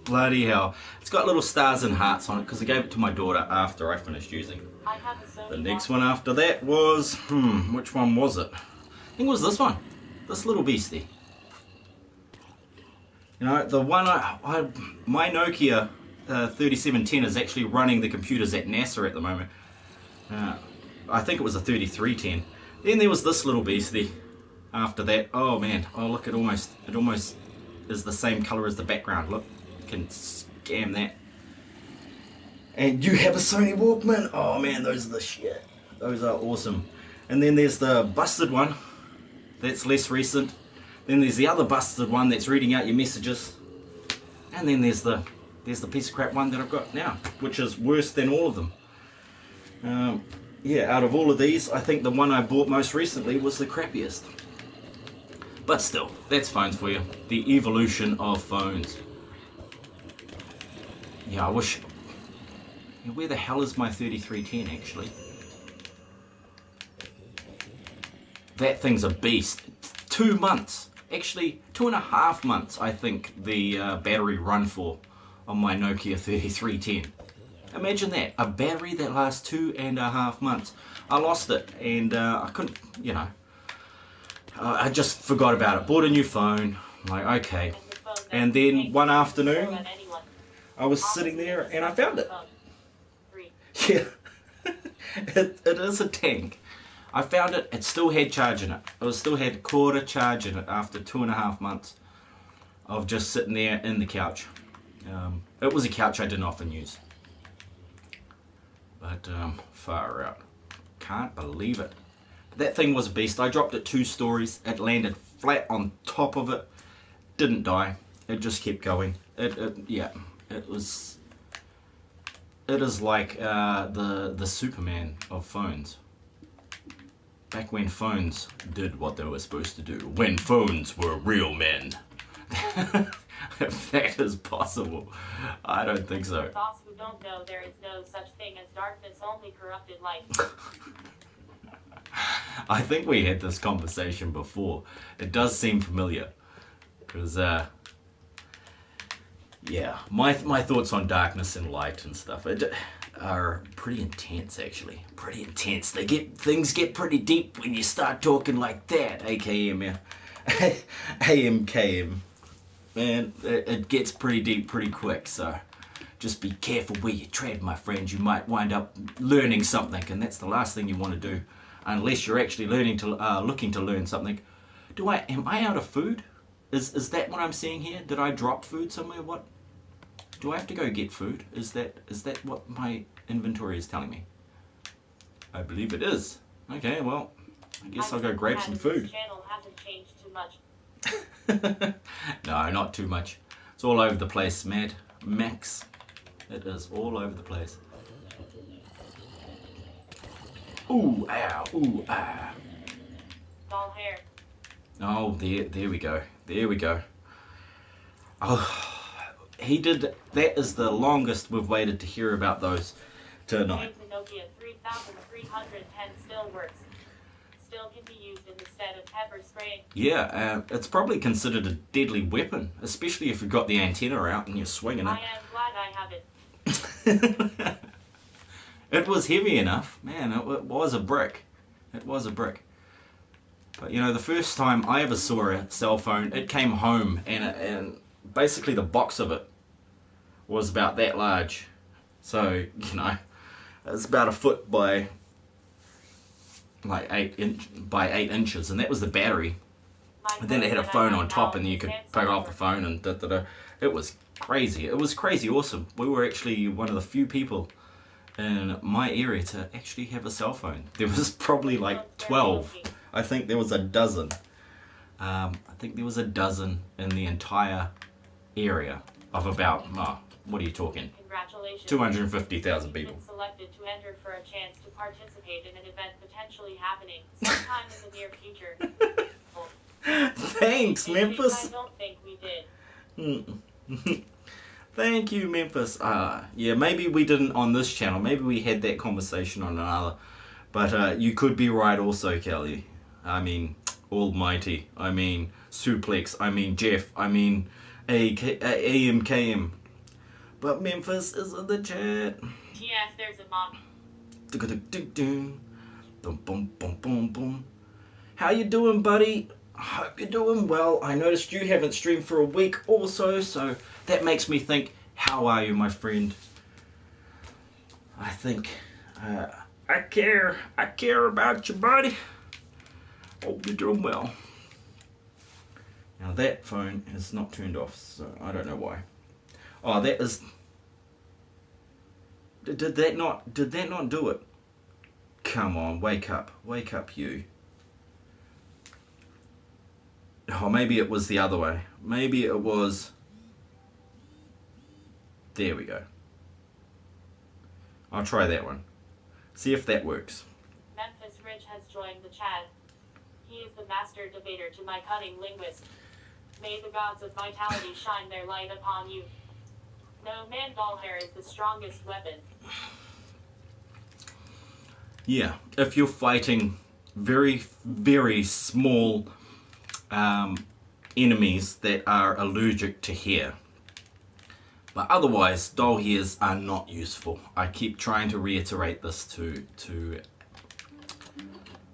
bloody hell. It's got little stars and hearts on it because I gave it to my daughter after I finished using it. The next one after that was, which one was it? I think it was this one, this little beastie. You know, the one my Nokia 3710 is actually running the computers at NASA at the moment. I think it was a 3310. Then there was this little beastie after that. Oh man, oh look, it almost is the same color as the background. Look, you can scam that. And you have a Sony Walkman. Oh man, those are the shit. Those are awesome. And then there's the busted one. That's less recent. Then there's the other busted one that's reading out your messages. And then there's the piece of crap one that I've got now, which is worse than all of them. Yeah, out of all of these, I think the one I bought most recently was the crappiest. But still, that's phones for you. The evolution of phones. Yeah, I wish... Where the hell is my 3310 actually? That thing's a beast. 2 months. Actually, 2.5 months I think the battery run for on my Nokia 3310. Imagine that, a battery that lasts 2.5 months. I lost it and I couldn't, you know, I just forgot about it. Bought a new phone, I'm like, okay. And then one afternoon, I was sitting there and I found it. Yeah, it is a tank. I found it, it still had charge in it. It still had quarter charge in it after 2.5 months of just sitting there in the couch. It was a couch I didn't often use. But far out. Can't believe it. That thing was a beast. I dropped it 2 stories. It landed flat on top of it. Didn't die. It just kept going. Yeah, it was... It is like the Superman of phones. Back when phones did what they were supposed to do. When phones were real men. If that is possible. I don't think so. For those who don't know, there is no such thing as darkness, only corrupted light. I think we had this conversation before. It does seem familiar. Because, yeah, my thoughts on darkness and light and stuff are pretty intense, actually. Pretty intense. Things get pretty deep when you start talking like that, AKM, AMKM. Man, it gets pretty deep pretty quick, so just be careful where you tread, my friends. You might wind up learning something, and that's the last thing you want to do, unless you're actually looking to learn something. Am I out of food? Is that what I'm seeing here? Did I drop food somewhere? What? Do I have to go get food? Is that what my inventory is telling me? I believe it is. Okay, well, I guess I'll go grab some food. This channel hasn't changed too much. No, not too much. It's all over the place, Max. It is all over the place. Ooh, ow, ooh, ah. Doll hair. Oh, there we go. There we go. Oh, he did. That is the longest we've waited to hear about those tonight. The Nokia 3310 still works. Still can be used instead of pepper spray. Yeah, it's probably considered a deadly weapon, especially if you've got the antenna out and you're swinging it. I am glad I have it. It was heavy enough. Man, it was a brick. It was a brick. But you know, the first time I ever saw a cell phone, it came home and basically the box of it was about that large. So, you know, it's about a foot by like 8 inches, and that was the battery. And then it had a phone on top, and you could pick off the phone and da-da-da. It was crazy. It was crazy awesome. We were actually one of the few people in my area to actually have a cell phone. There was probably like 12. I think there was a dozen. I think there was a dozen in the entire area of about, what are you talking? Congratulations. 250,000 people. You've been selected to enter for a chance to participate in an event potentially happening sometime in the near future. Thanks, Memphis. I don't think we did. Thank you, Memphis. Yeah, maybe we didn't on this channel. Maybe we had that conversation on another. But you could be right also, Kelly. I mean, Almighty. I mean, Suplex. I mean, Jeff. I mean, AMKM. But Memphis is in the chat. Yes, there's a mom. Boom. How you doing, buddy? I hope you're doing well. I noticed you haven't streamed for a week also, so that makes me think, how are you, my friend? I think, I care about you, buddy. Hope you're doing well. Now that phone is not turned off, so I don't know why. Oh, that is... Did that not do it? Come on, wake up, you. Oh, maybe it was the other way. Maybe it was... There we go. I'll try that one. See if that works. Memphis Rich has joined the chat. He is the master debater to my cunning linguist. May the gods of vitality shine their light upon you. No, man, doll hair is the strongest weapon. Yeah, if you're fighting very, very small enemies that are allergic to hair. But otherwise, doll hairs are not useful. I keep trying to reiterate this to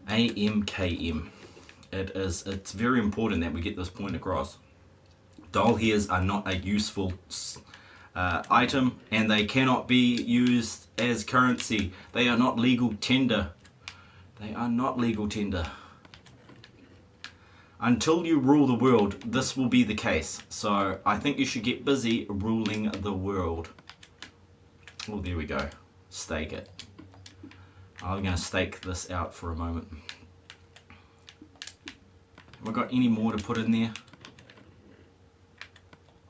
AMKM. It's very important that we get this point across. Doll hairs are not a useful item, and they cannot be used as currency. They are not legal tender. They are not legal tender. Until you rule the world, this will be the case. So I think you should get busy ruling the world. Oh, there we go. Stake it. I'm going to stake this out for a moment. Have I got any more to put in there?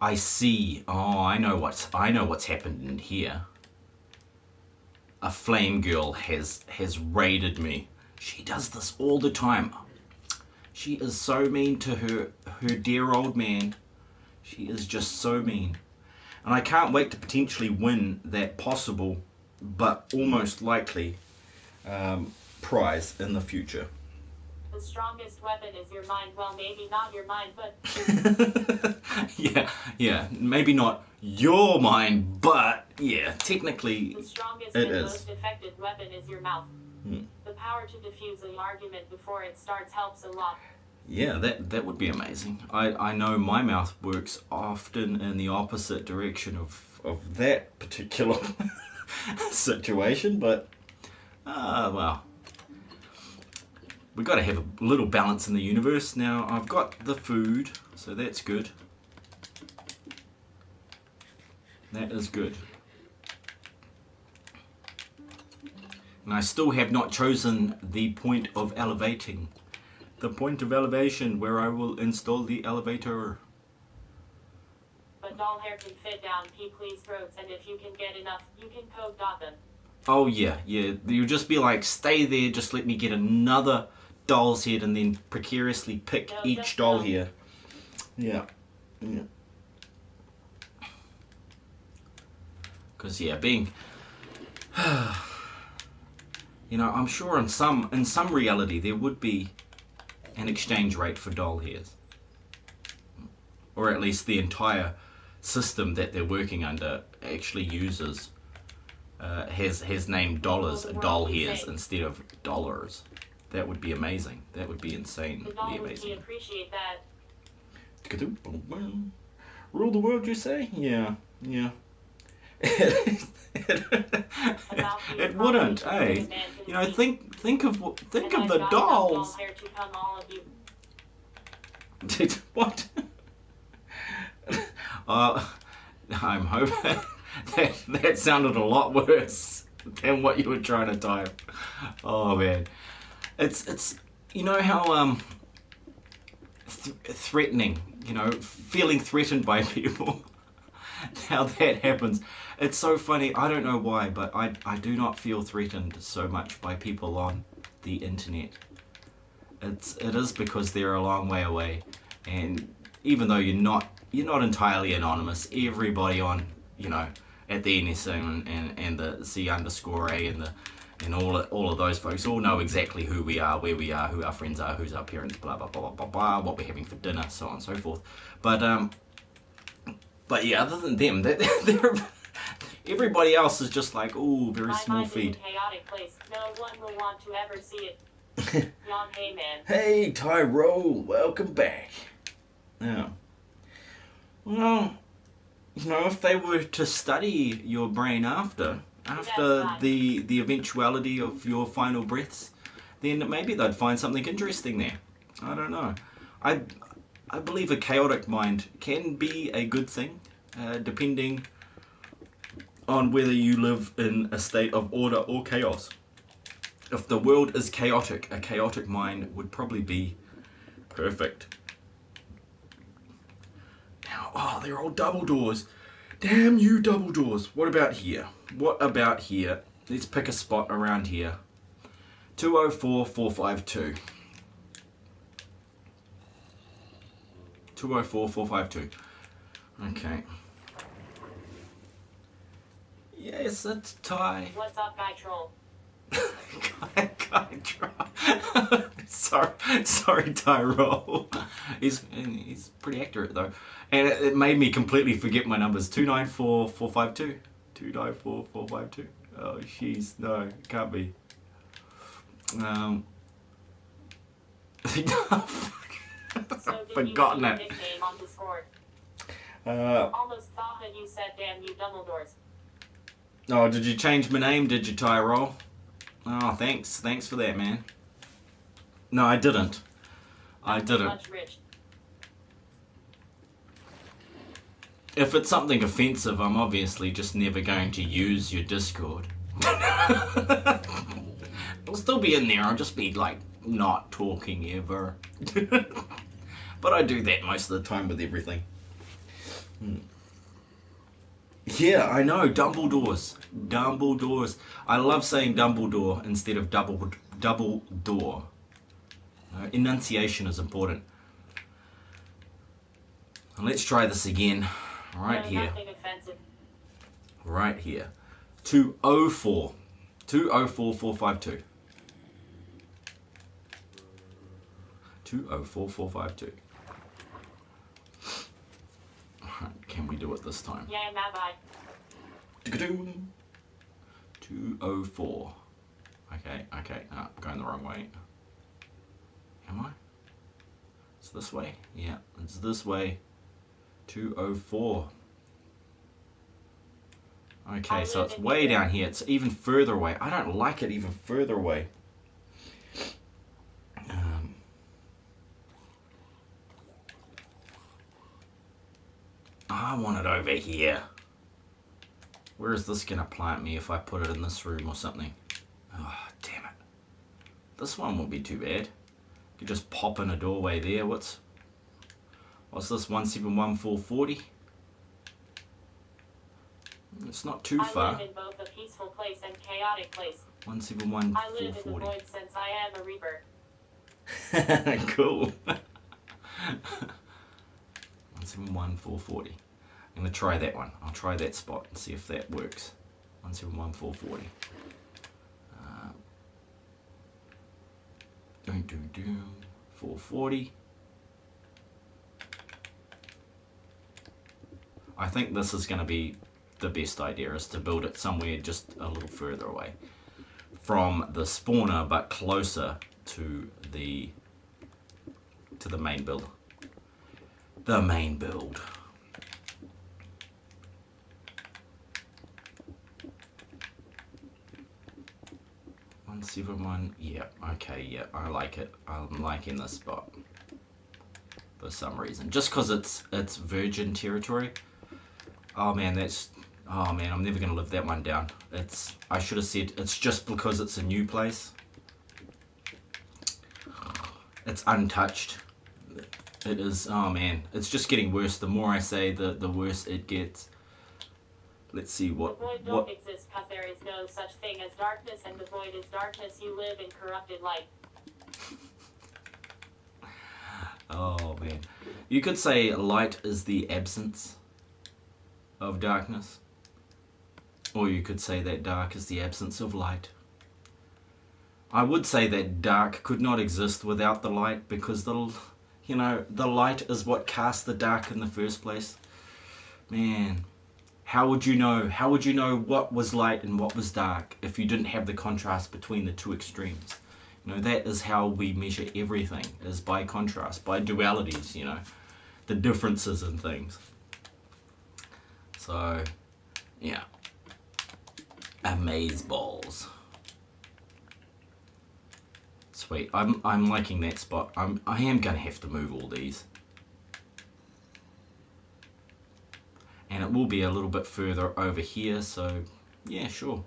I see. Oh, I know what's happened in here. A flame girl has raided me. She does this all the time. She is so mean to her dear old man. She is just so mean. And I can't wait to potentially win that possible, but almost likely, prize in the future. The strongest weapon is your mind. Well, maybe not your mind, but... yeah. Maybe not your mind, but yeah, technically the strongest it and is. most effective weapon is your mouth. The power to diffuse an argument before it starts helps a lot. Yeah, that would be amazing. I know my mouth works often in the opposite direction of that particular situation, but well, we've got to have a little balance in the universe. Now I've got the food, so that's good. That is good. And I still have not chosen the point of elevating. The point of elevation where I will install the elevator. But doll hair can fit down P-Please throats, and if you can get enough, you can code dot them. Oh yeah. You'll just be like, stay there, just let me get another doll's head and then precariously pick No, each just doll no. here. Yeah. Yeah. Because, yeah, being... you know, I'm sure in some reality there would be an exchange rate for doll hairs. Or at least the entire system that they're working under actually uses has named dollars doll hairs instead of dollars. That would be amazing. That would be insanely amazing. Appreciate that. Rule the world, you say? Yeah, yeah. It wouldn't, eh? You know, think of the dolls. What? I'm hoping that sounded a lot worse than what you were trying to type. Oh man, it's you know how threatening, you know, feeling threatened by people. How that happens. It's so funny. I don't know why, but I do not feel threatened so much by people on the internet. It is because they're a long way away, and even though you're not entirely anonymous, everybody on, you know, at the NSA and the C_A and all of those folks all know exactly who we are, where we are, who our friends are, who's our parents, blah blah blah blah blah, what we're having for dinner, so on and so forth. But yeah, other than them, everybody else is just like, ooh, very small feed. Chaotic place. No one will want to ever see it. Yawn, hey man. Hey Tyrone, welcome back. Yeah. Well, you know, if they were to study your brain after the eventuality of your final breaths, then maybe they'd find something interesting there. I don't know. I believe a chaotic mind can be a good thing, depending on whether you live in a state of order or chaos. If the world is chaotic, a chaotic mind would probably be perfect. Now, oh, they're all double doors. Damn you, double doors. What about here? What about here? Let's pick a spot around here. 204452. 204452. Okay. Yes, it's Ty. What's up, guy troll? Guy troll. sorry, Tyrell. He's pretty accurate though, and it made me completely forget my numbers. 294452. 294452. Oh, jeez, no, it can't be. I've forgotten it. Nickname on Discord? Uh, Almost thought that you said damn you Dumbledores. Oh, did you change my name, did you, Tyrell? Oh, thanks for that, man. No, I didn't. I didn't. Much rich. If it's something offensive, I'm obviously just never going to use your Discord. I'll still be in there, I'll just be like not talking ever. But I do that most of the time with everything. Yeah, I know, Dumbledores. I love saying Dumbledore instead of double door. Enunciation is important. And let's try this again. Right No, here. nothing offensive. Right here. 204. 204452. 204452. Can we do it this time? Yeah, not bye. 204. Okay. I'm going the wrong way. Am I? It's this way? Yeah, it's this way. 204. Okay, so it's way down here. It's even further away. I don't like it even further away. I want it over here. Where is this going to plant me if I put it in this room or something? Oh, damn it. This one won't be too bad. You could just pop in a doorway there. What's this, 171440? It's not too far. I live in both a peaceful place and chaotic place. 171440. I live in the void since I am a reaper. Cool. 171,440. I'm going to try that one. I'll try that spot and see if that works. 171,440. 440. I think this is going to be the best idea, is to build it somewhere just a little further away from the spawner, but closer to the main build. The main build. Yeah, okay, yeah, I like it. I'm liking this spot for some reason. Just because it's virgin territory. Oh man, I'm never gonna live that one down. I should have said it's just because it's a new place. It's untouched. It is, oh man, it's just getting worse. The more I say, the worse it gets. Let's see what... The void don't exist because there is no such thing as darkness, and the void is darkness. You live in corrupted light. Oh man. You could say light is the absence of darkness. Or you could say that dark is the absence of light. I would say that dark could not exist without the light, because the light is what cast the dark in the first place. Man. How would you know what was light and what was dark if you didn't have the contrast between the two extremes? That is how we measure everything, is by contrast, by dualities, the differences in things. So, yeah. Amazeballs. Sweet. I'm liking that spot. I am gonna have to move all these. And it will be a little bit further over here, so yeah, sure.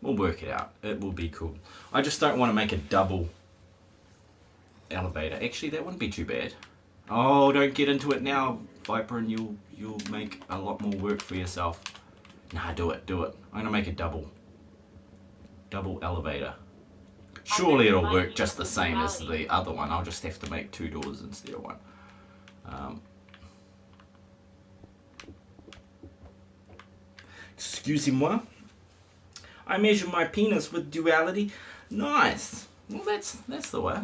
We'll work it out. It will be cool. I just don't want to make a double elevator. Actually, that wouldn't be too bad. Oh, don't get into it now, Vypran. You'll make a lot more work for yourself. Nah, do it. I'm gonna make a double elevator. Surely it'll work just the same as the other one. I'll just have to make 2 doors instead of 1. Excusez-moi. I measure my penis with duality. Nice. Well, that's the way.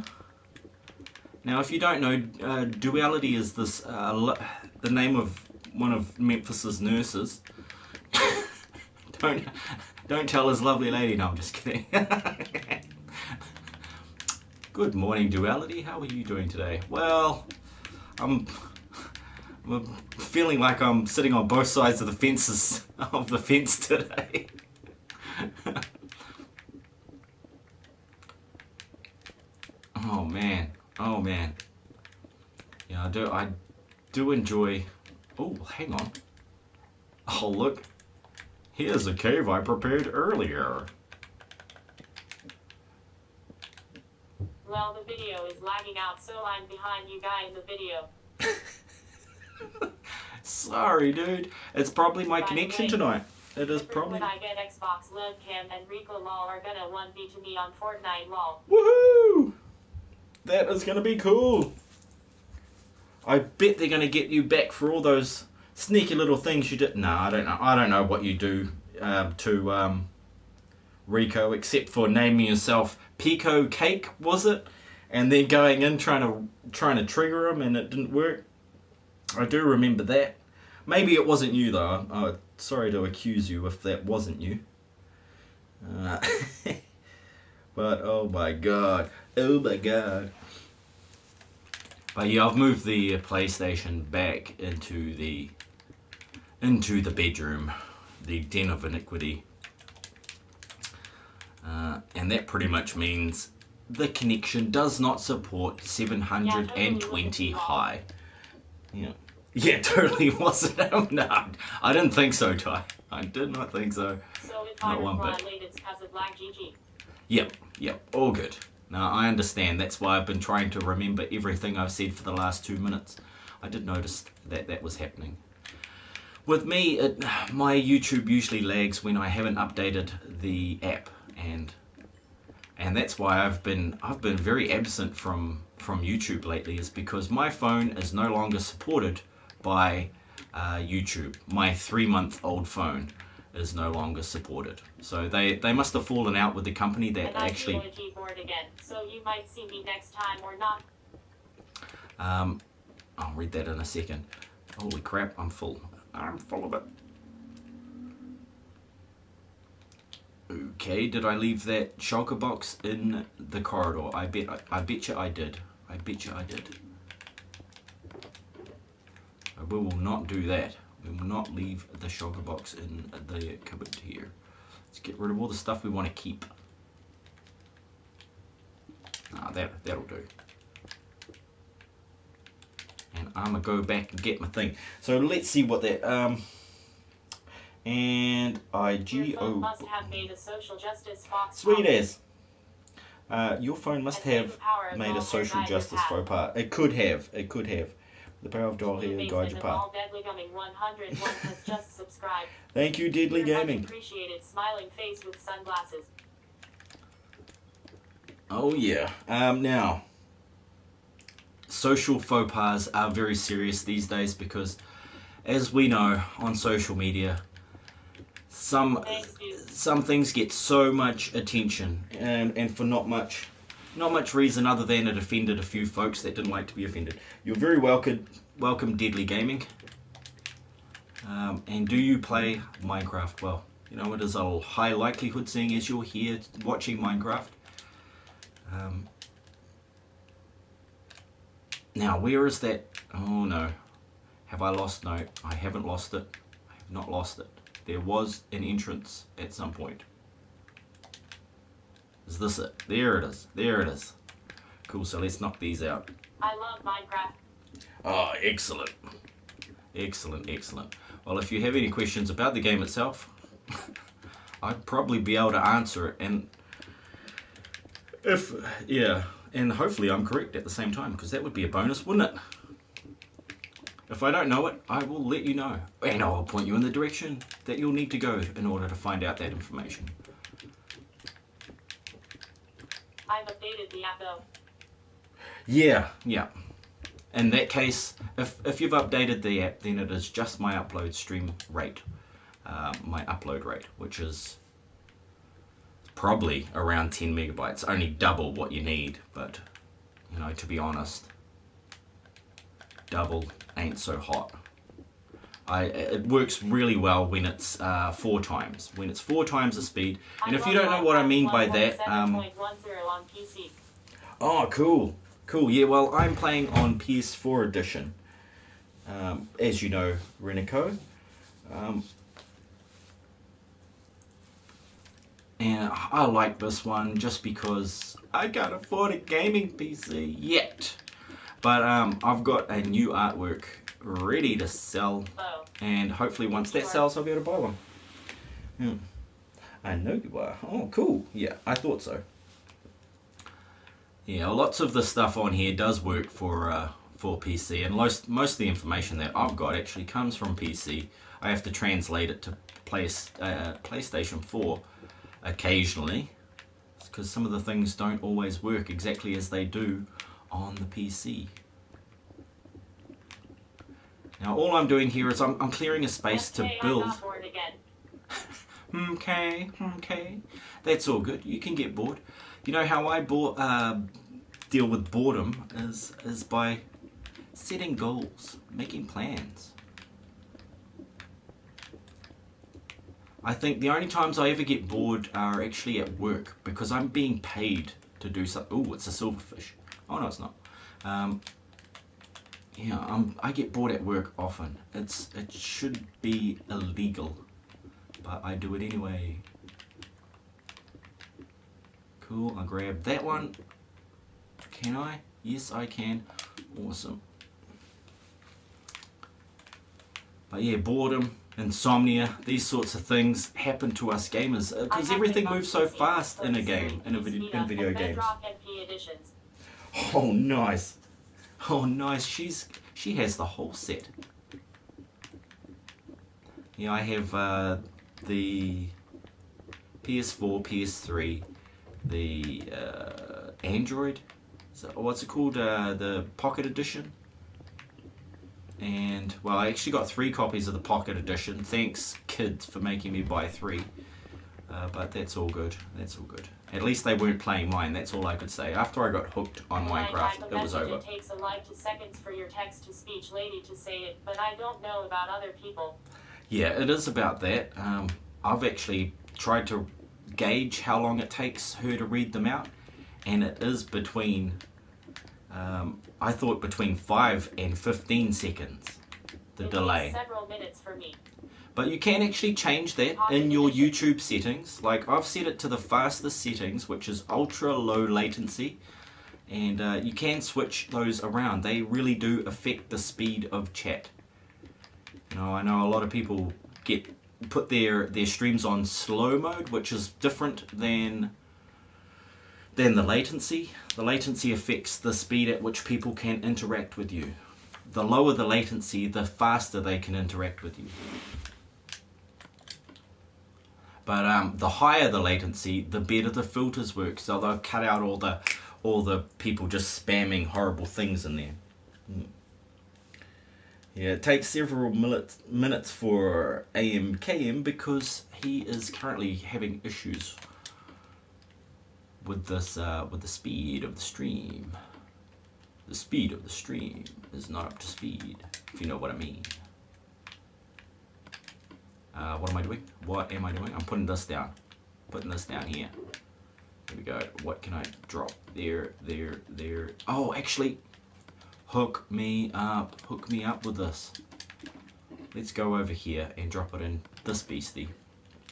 Now, if you don't know, duality is this the name of one of Memphis's nurses. Don't tell his lovely lady. No, I'm just kidding. Good morning, duality. How are you doing today? Well, I'm feeling like I'm sitting on both sides of the fence today. Oh man. Yeah, I do enjoy. Oh, hang on. Oh look, here's a cave I prepared earlier. Well, the video is lagging out, so I'm behind you guys in the video. Sorry, dude. It's probably my connection tonight. It is probably. When I get Xbox, Liv Cam and Rico Lol are gonna 1v to me on Fortnite lol. Woohoo! That is gonna be cool. I bet they're gonna get you back for all those sneaky little things you did. Nah, I don't know. I don't know what you do to Rico, except for naming yourself Pico Cake, was it? And then going in trying to trigger him, and it didn't work. I do remember that. Maybe it wasn't you though. I'm sorry to accuse you if that wasn't you. But oh my god. But yeah, I've moved the PlayStation back into the bedroom, the den of iniquity. And that pretty much means the connection does not support 720 high. Yeah, totally wasn't. No, I didn't think so, Ty. I did not think so. So if I reply late, it's because of lag GG. Yep, all good. Now, I understand. That's why I've been trying to remember everything I've said for the last 2 minutes. I did notice that was happening. With me, my YouTube usually lags when I haven't updated the app, and and that's why I've been very absent from YouTube lately, is because my phone is no longer supported by YouTube. My 3-month-old phone is no longer supported. So they must have fallen out with the company that and actually. I keyboard again, so you might see me next time or not. I'll read that in a second. Holy crap, I'm full. I'm full of it. Okay, did I leave that shulker box in the corridor? I bet you I did. I bet you I did. We will not do that. We will not leave the shulker box in the cupboard here. Let's get rid of all the stuff we want to keep. That'll do. And I'm gonna go back and get my thing. So let's see what that and Your phone must have made a social justice box. Sweet as. Your phone must have made a social justice faux pas. It could have. It could have. The power of doll hair guide your path. Has just subscribed. Thank you, Deadly Gaming. Appreciated smiling face with sunglasses. Oh yeah. Now, social faux pas are very serious these days because, as we know on social media, some things get so much attention and for not much reason other than it offended a few folks that didn't like to be offended. You're very welcome, Deadly Gaming. And do you play Minecraft? Well, you know, it is a high likelihood seeing as you're here watching Minecraft. Now, where is that? Oh no. Have I lost? No, I haven't lost it. I have not lost it. There was an entrance at some point. Is this it? There it is. There it is. Cool, so let's knock these out. I love Minecraft. Oh, excellent. Excellent, excellent. Well, if you have any questions about the game itself, I'd probably be able to answer it. And and hopefully I'm correct at the same time, because that would be a bonus, wouldn't it? If I don't know it, I will let you know. And I'll point you in the direction that you'll need to go in order to find out that information. I've updated the app though. Yeah. In that case, if you've updated the app, then it is just my upload stream rate. My upload rate, which is probably around 10 megabytes. Only double what you need, but, you know, to be honest, double ain't so hot. It works really well when it's 4 times. When it's 4 times the speed. And if you don't know what I mean by that, oh, cool. Yeah, well, I'm playing on PS4 edition. As you know, Renico. And I like this one just because I can't afford a gaming PC yet. But I've got a new artwork ready to sell, and hopefully once that sells, I'll be able to buy one. I know you are. Oh, cool. Yeah, I thought so. Yeah, lots of the stuff on here does work for PC, and most of the information that I've got actually comes from PC. I have to translate it to PlayStation 4 occasionally, because some of the things don't always work exactly as they do on the PC. Now all I'm doing here is I'm clearing a space to build. Okay, that's all good. You can get bored. You know how I deal with boredom is by setting goals, making plans. I think the only times I ever get bored are actually at work, because I'm being paid to do something. Oh, it's a silverfish. Oh no, it's not. Yeah, I get bored at work often. It should be illegal, but I do it anyway. Cool, I'll grab that one. Can I? Yes, I can. Awesome. But yeah, boredom, insomnia, these sorts of things happen to us gamers because everything moves so fast in a game, in video games. Oh, nice. Oh, nice. She has the whole set. Yeah, I have the PS4, PS3, Android. So what's it called? The Pocket Edition. And well, I actually got 3 copies of the Pocket Edition. Thanks, kids, for making me buy 3. But that's all good. That's all good. At least they weren't playing mine. That's all I could say. After I got hooked on Minecraft, it was over. It takes a like to seconds for your text-to-speech lady to say it, but I don't know about other people. Yeah, it is about that. I've actually tried to gauge how long it takes her to read them out, and it is between, I thought between 5 and 15 seconds, the delay. Several minutes for me. But you can actually change that in your YouTube settings. Like, I've set it to the fastest settings, which is ultra low latency. And you can switch those around. They really do affect the speed of chat. You know, I know a lot of people put their streams on slow mode, which is different than the latency. The latency affects the speed at which people can interact with you. The lower the latency, the faster they can interact with you. But the higher the latency, the better the filters work. So they'll cut out all the people just spamming horrible things in there. Yeah, it takes several minutes for AMKM because he is currently having issues with this with the speed of the stream. The speed of the stream is not up to speed, if you know what I mean. What am I doing? What am I doing? I'm putting this down. Putting this down here. Here we go. What can I drop? There. Oh, actually, hook me up. Hook me up with this. Let's go over here and drop it in this beastie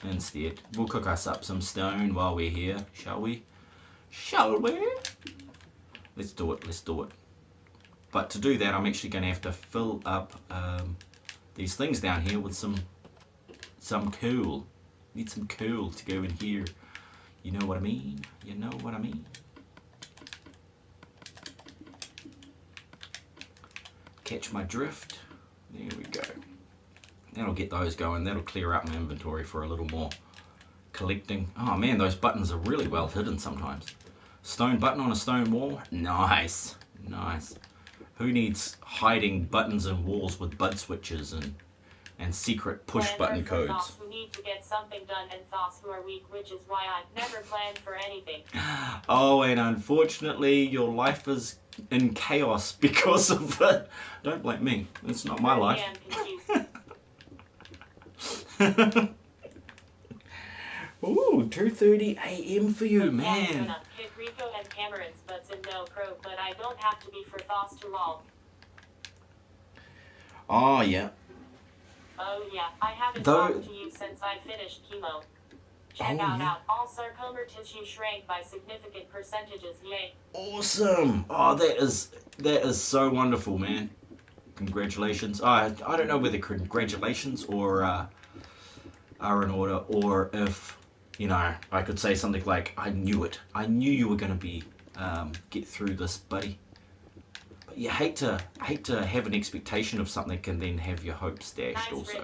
instead. We'll cook us up some stone while we're here, shall we? Shall we? Let's do it. Let's do it. But to do that, I'm actually going to have to fill up these things down here with some coal. Need some coal to go in here. You know what I mean? You know what I mean? Catch my drift. There we go. That'll get those going. That'll clear out my inventory for a little more collecting. Oh man, those buttons are really well hidden sometimes. Stone button on a stone wall. Nice. Nice. Who needs hiding buttons and walls with bud switches and secret push button codes? Thoughts who need to get something done and thoughts who are weak, which is why I've never planned for anything. Oh, and unfortunately your life is in chaos because of it. Don't blame me. It's not my life. Ooh, 2:30 a.m. for you, man. Hit Rico and Cameron's butts in no crow, but I don't have to be for thoughts too long. Oh, yeah. Oh yeah, I haven't talked to you since I finished chemo. Check out all sarcoma tissue shrank by significant percentages, yay. Awesome. Oh, that is so wonderful, man. Congratulations. I don't know whether congratulations or are in order, or if, you know, I could say something like, I knew it. I knew you were going to be get through this, buddy. But you hate to have an expectation of something and then have your hopes dashed. Nice, also.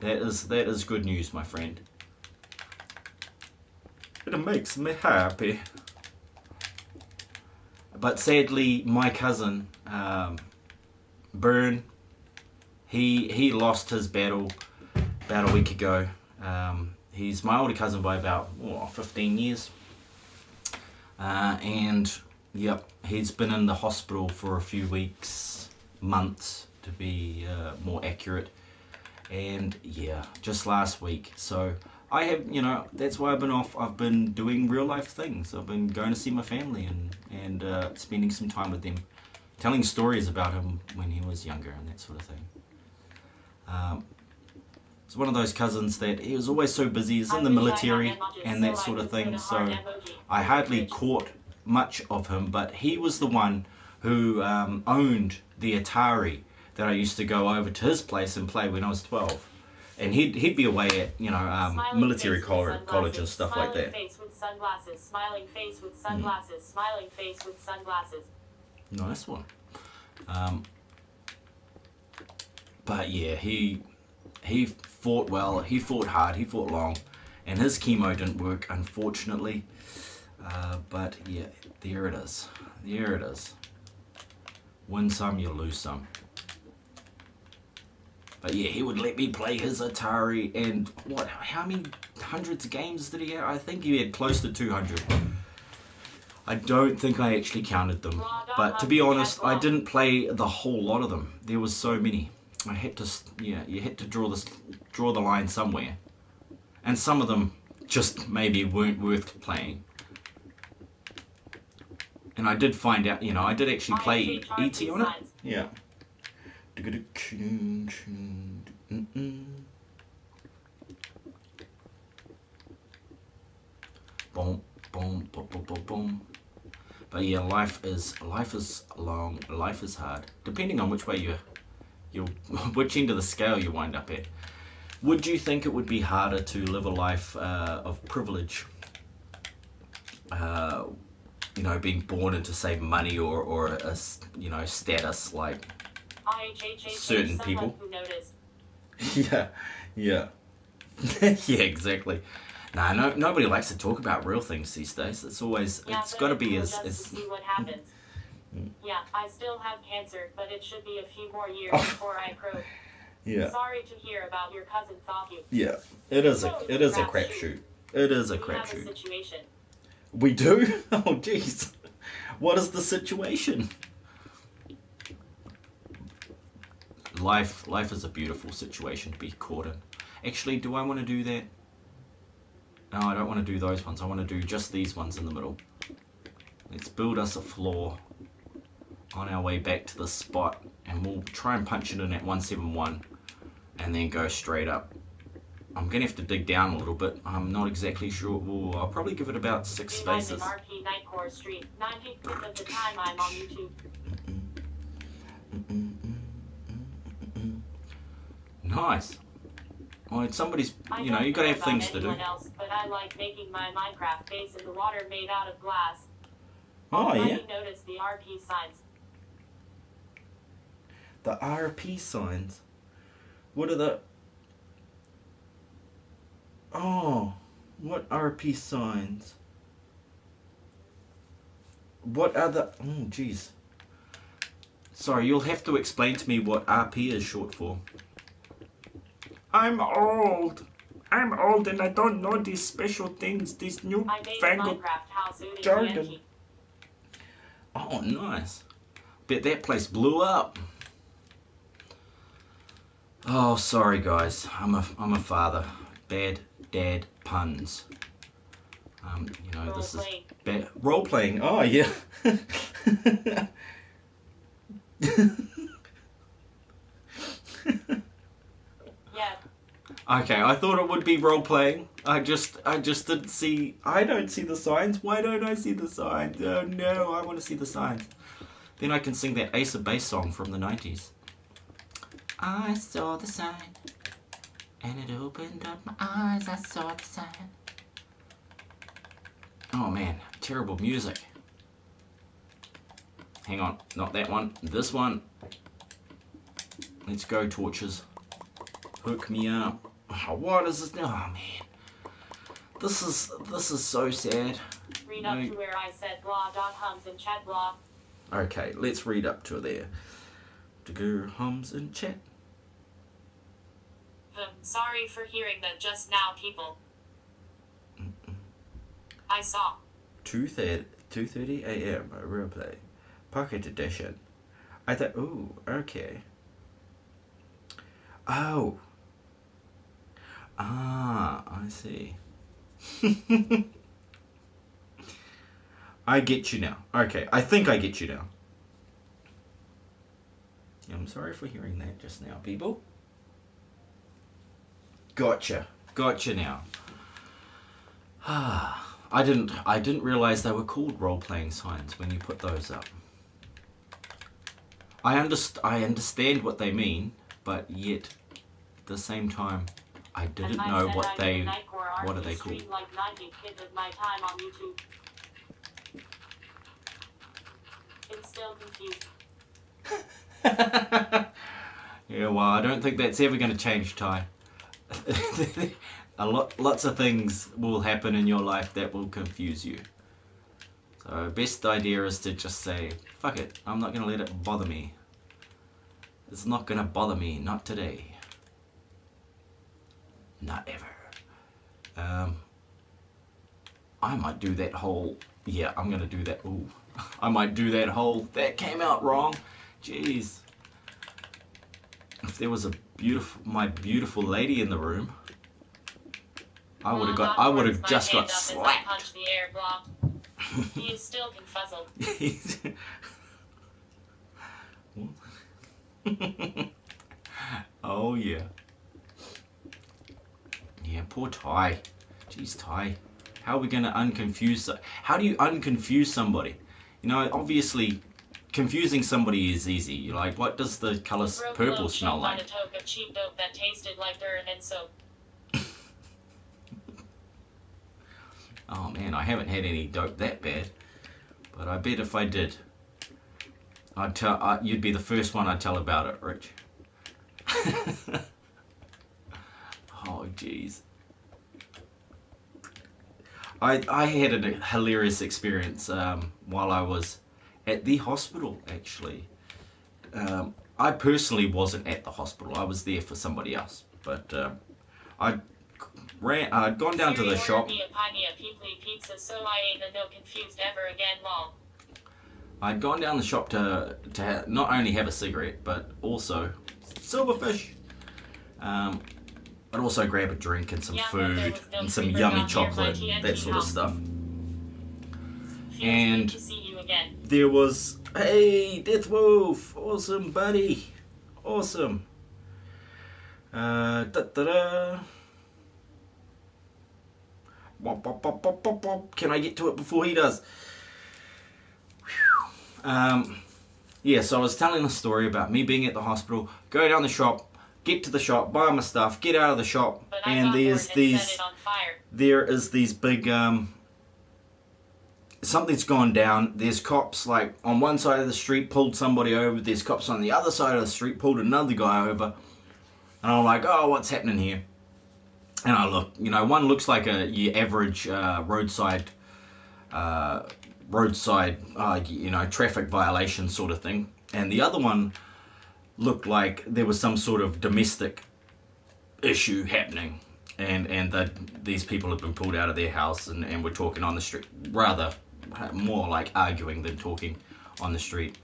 Rich. That is good news, my friend. It makes me happy. But sadly, my cousin, Burn, he lost his battle about a week ago. He's my older cousin by about 15 years. And yep, he's been in the hospital for a few weeks, months to be more accurate. And yeah, just last week. So I have, you know, that's why I've been off. I've been doing real life things. I've been going to see my family and spending some time with them, telling stories about him when he was younger and that sort of thing. It's one of those cousins that he was always so busy. He's in the military and that sort of thing. So I hardly caught much of him, but he was the one who owned the Atari that I used to go over to his place and play when I was 12. And he'd be away at, you know, military college and stuff like that. Smiling face with sunglasses, smiling face with sunglasses, smiling face with sunglasses. Nice one. But yeah, he fought well, he fought hard, he fought long, and his chemo didn't work, unfortunately. But yeah, there it is. There it is. Win some, you lose some. But yeah, he would let me play his Atari, and what? How many hundreds of games did he have? I think he had close to 200. I don't think I actually counted them. But to be honest, I didn't play the whole lot of them. There was so many. I had to, yeah, you had to draw the line somewhere. And some of them just maybe weren't worth playing. And I did find out, you know, I did actually play E.T. on it. Yeah. Boom, boom, boom, boom, boom, boom. But yeah, life is long, life is hard. Depending on which way you which end of the scale you wind up at. Would you think it would be harder to live a life of privilege? You know, being born into, say, money or a, you know, status like certain people. Yeah, yeah, yeah, exactly. Nah, nobody likes to talk about real things these days. It's always, it's got to be as see what happens. Yeah, I still have cancer, but it should be a few more years before I croak. Yeah. Sorry to hear about your cousin thought you. Yeah, it is a crapshoot. It is a crapshoot. Situation. We do? Oh, jeez. What is the situation? Life is a beautiful situation to be caught in. Actually, do I want to do that? No, I don't want to do those ones. I want to do just these ones in the middle. Let's build us a floor on our way back to the spot, and we'll try and punch it in at 171 and then go straight up. I'm going to have to dig down a little bit. I'm not exactly sure. Ooh, I'll probably give it about 6 spaces. RP Nightcore Street, 90% of the time I'm on YouTube. Nice. Well, somebody's, you know, you got to have things to do. Else, but I like making my Minecraft base in the water made out of glass. Oh, yeah. Notice the RP signs. The RP signs? What are the... Oh, what RP signs? What are the... Oh, jeez. Sorry, you'll have to explain to me what RP is short for. I'm old and I don't know these special things, these new fangled jargon. Oh, nice. Bet that place blew up. Oh, sorry guys. I'm a father. Bad dad puns. You know, this is bad role playing. Oh, yeah. Okay, I thought it would be role playing. I just didn't see. I don't see the signs. Why don't I see the signs? Oh no, I want to see the signs. Then I can sing that Ace of Base song from the 90s. I saw the sign, and it opened up my eyes. I saw the sign. Oh man, terrible music. Hang on, not that one. This one. Let's go, torches. Hook me up. Oh, what is this? Oh man, this is so sad. Read up to where I said blah.hums in chat blah. Okay, let's read up to there. To go hums in chat. Sorry for hearing that just now, people. I saw. 2:30 a.m. replay, pocket edition. I thought, ooh, okay. Oh. Ah, I see. I get you now. Okay, I think I get you now. I'm sorry for hearing that just now, people. Gotcha now. I didn't realize they were called role-playing signs when you put those up. I understand what they mean, but yet at the same time I didn't know what are they called. Like 90 kids of my time on YouTube. I'm still confused. Yeah, well, I don't think that's ever going to change, Ty. Lots of things will happen in your life that will confuse you. So best idea is to just say, fuck it, I'm not going to let it bother me. It's not going to bother me, not today. Not ever. I might do that whole, yeah, I'm going to do that, ooh. I might do that whole, that came out wrong. Jeez. If there was a my beautiful lady in the room, I would have just got slapped. Punch the air block. He is still confuzzled. Oh yeah. Yeah, poor Ty. Jeez, Ty. How are we going to unconfuse? How do you unconfuse somebody? You know, obviously, confusing somebody is easy. You're like, what does the color purple smell like? A toke of cheap dope that tasted like dirt and soap. Oh man, I haven't had any dope that bad, but I bet if I did, I'd tell. You'd be the first one I'd tell about it, Rich. Oh jeez. I had a hilarious experience while I was at the hospital, actually. I personally wasn't at the hospital. I was there for somebody else. But I'd gone down to the shop. Pizza, so I ain't no confused ever again, Mom. I'd gone down the shop to not only have a cigarette, but also silverfish. I'd also grab a drink and some food and some yummy chocolate, that sort of stuff. And there was, hey, Death Wolf, awesome buddy, awesome. Can I get to it before he does? Yeah, so I was telling the story about me being at the hospital, go down the shop, get to the shop, buy my stuff, get out of the shop, and there is these big, something's gone down. There's cops like on one side of the street pulled somebody over, there's cops on the other side of the street pulled another guy over, and I'm like, oh, what's happening here? And I look, you know, one looks like your average roadside, you know, traffic violation sort of thing, and the other one looked like there was some sort of domestic issue happening, and that these people had been pulled out of their house and were talking on the street, rather more like arguing than talking on the street.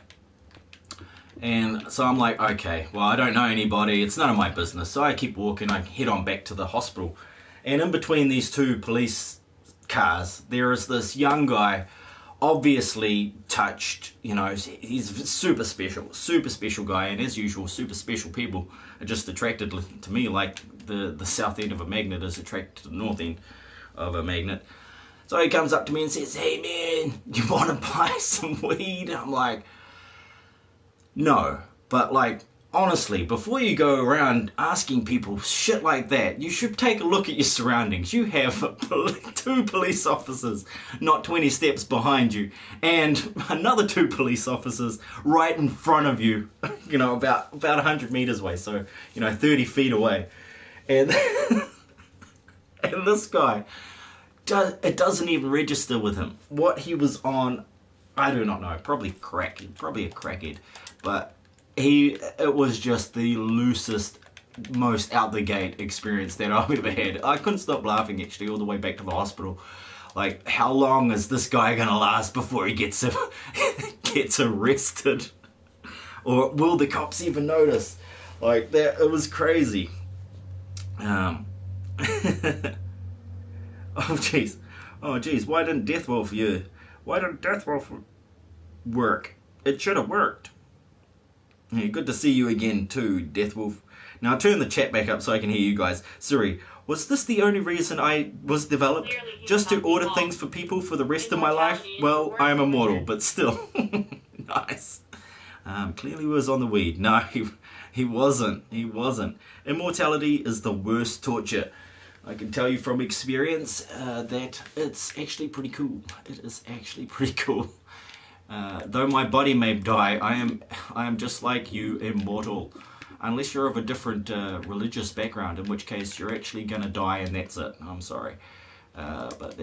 And so I'm like, okay, well, I don't know anybody, it's none of my business. So I keep walking, I head on back to the hospital, and in between these two police cars there is this young guy, obviously touched, you know, he's super special guy, and as usual, super special people are just attracted to me like the south end of a magnet is attracted to the north end of a magnet. So he comes up to me and says, hey man, you want to buy some weed? I'm like, no, but like, honestly, before you go around asking people shit like that, you should take a look at your surroundings. You have two police officers not 20 steps behind you, and another two police officers right in front of you, you know, about 100 meters away, so, you know, 30 feet away. And, and this guy, it doesn't even register with him. What he was on, I do not know, probably a crackhead, but it was just the loosest, most out the gate experience that I've ever had. I couldn't stop laughing actually all the way back to the hospital. Like, how long is this guy gonna last before he gets arrested? Or will the cops even notice? Like, that, it was crazy. Oh jeez, why didn't Death Wolf work? It should have worked. Yeah, good to see you again too, Death Wolf. Now turn the chat back up so I can hear you guys. Siri, was this the only reason I was developed? Just to order things for people for the rest of my life? Well, I am immortal, but still. Nice. Clearly was on the weed. No, he wasn't. Immortality is the worst torture. I can tell you from experience that it's actually pretty cool. It is actually pretty cool. Though my body may die, I am just like you, immortal. Unless you're of a different religious background, in which case you're actually gonna die and that's it. I'm sorry. But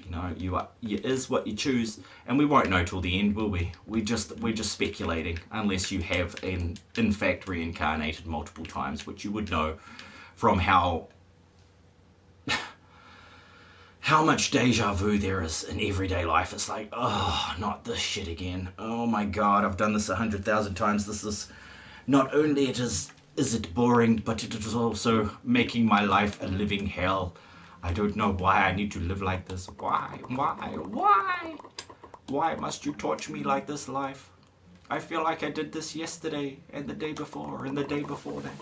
You know, you is what you choose, and we won't know till the end, will we? We're just speculating, unless you have in fact reincarnated multiple times, which you would know from how much deja vu there is in everyday life. It's like, oh, not this shit again. Oh my god, I've done this 100,000 times. This is not only is it boring, but it is also making my life a living hell. I don't know why I need to live like this. Why must you torture me like this, life? I feel like I did this yesterday and the day before and the day before that.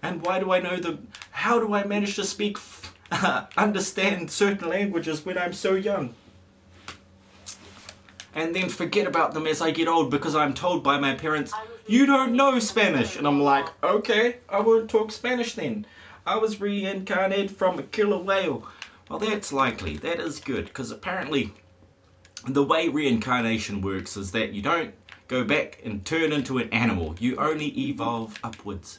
And why do I know them? How do I manage to speak understand certain languages when I'm so young, and then forget about them as I get old because I'm told by my parents, you don't know Spanish, and I'm like, okay, I won't talk Spanish then. I was reincarnated from a killer whale. Well, that's likely. That is good, because apparently the way reincarnation works is that you don't go back and turn into an animal. You only evolve upwards.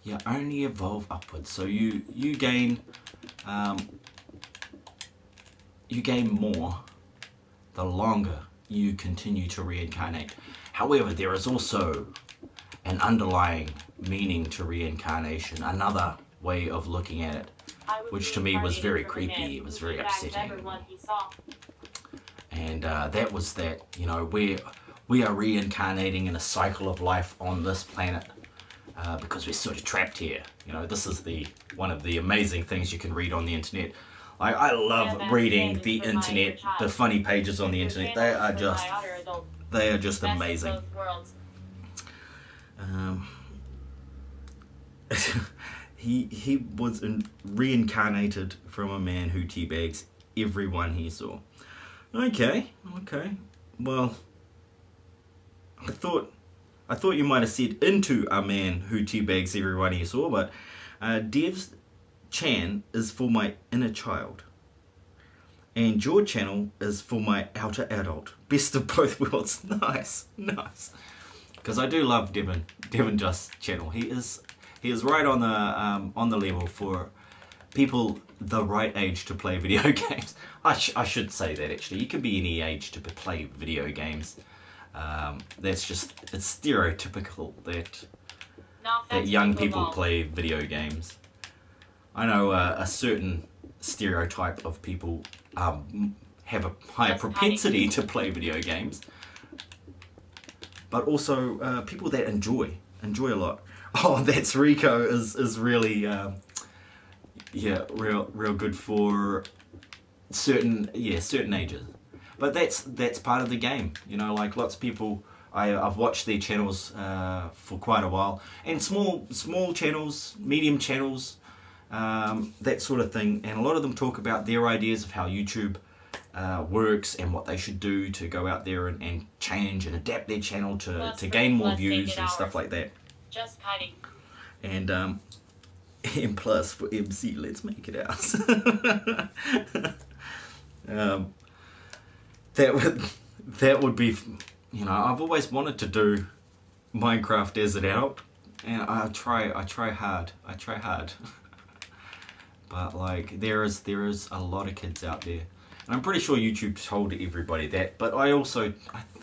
You only evolve upwards. So you gain more the longer you continue to reincarnate. However, there is also an underlying meaning to reincarnation, another way of looking at it, which to me was very creepy. It was very upsetting. And that was that, you know, we are reincarnating in a cycle of life on this planet. Because we're sort of trapped here. You know, this is one of the amazing things you can read on the internet. I love reading the internet, the funny pages on the internet. They are just amazing. He was reincarnated from a man who teabags everyone he saw. Okay. Well, I thought you might have said into a man who teabags everyone he saw, but Dev's Chan is for my inner child. And your channel is for my outer adult. Best of both worlds. Nice. Because I do love Devin Just's channel. He is right on the level for people the right age to play video games. I should say that actually. You can be any age to play video games. It's stereotypical that young people play video games. I know a certain stereotype of people have a higher propensity to play video games, but also people that enjoy a lot. Oh, that's Rico is really real good for certain ages. But that's part of the game, you know. Like lots of people, I've watched their channels for quite a while, and small channels, medium channels, that sort of thing. And a lot of them talk about their ideas of how YouTube works and what they should do to go out there and change and adapt their channel to gain more views and stuff like that. Just kidding. And M plus for MC, let's make it out. That would be, you know, I've always wanted to do Minecraft as an adult, and I try hard. But like there is a lot of kids out there, and I'm pretty sure YouTube told everybody that. But I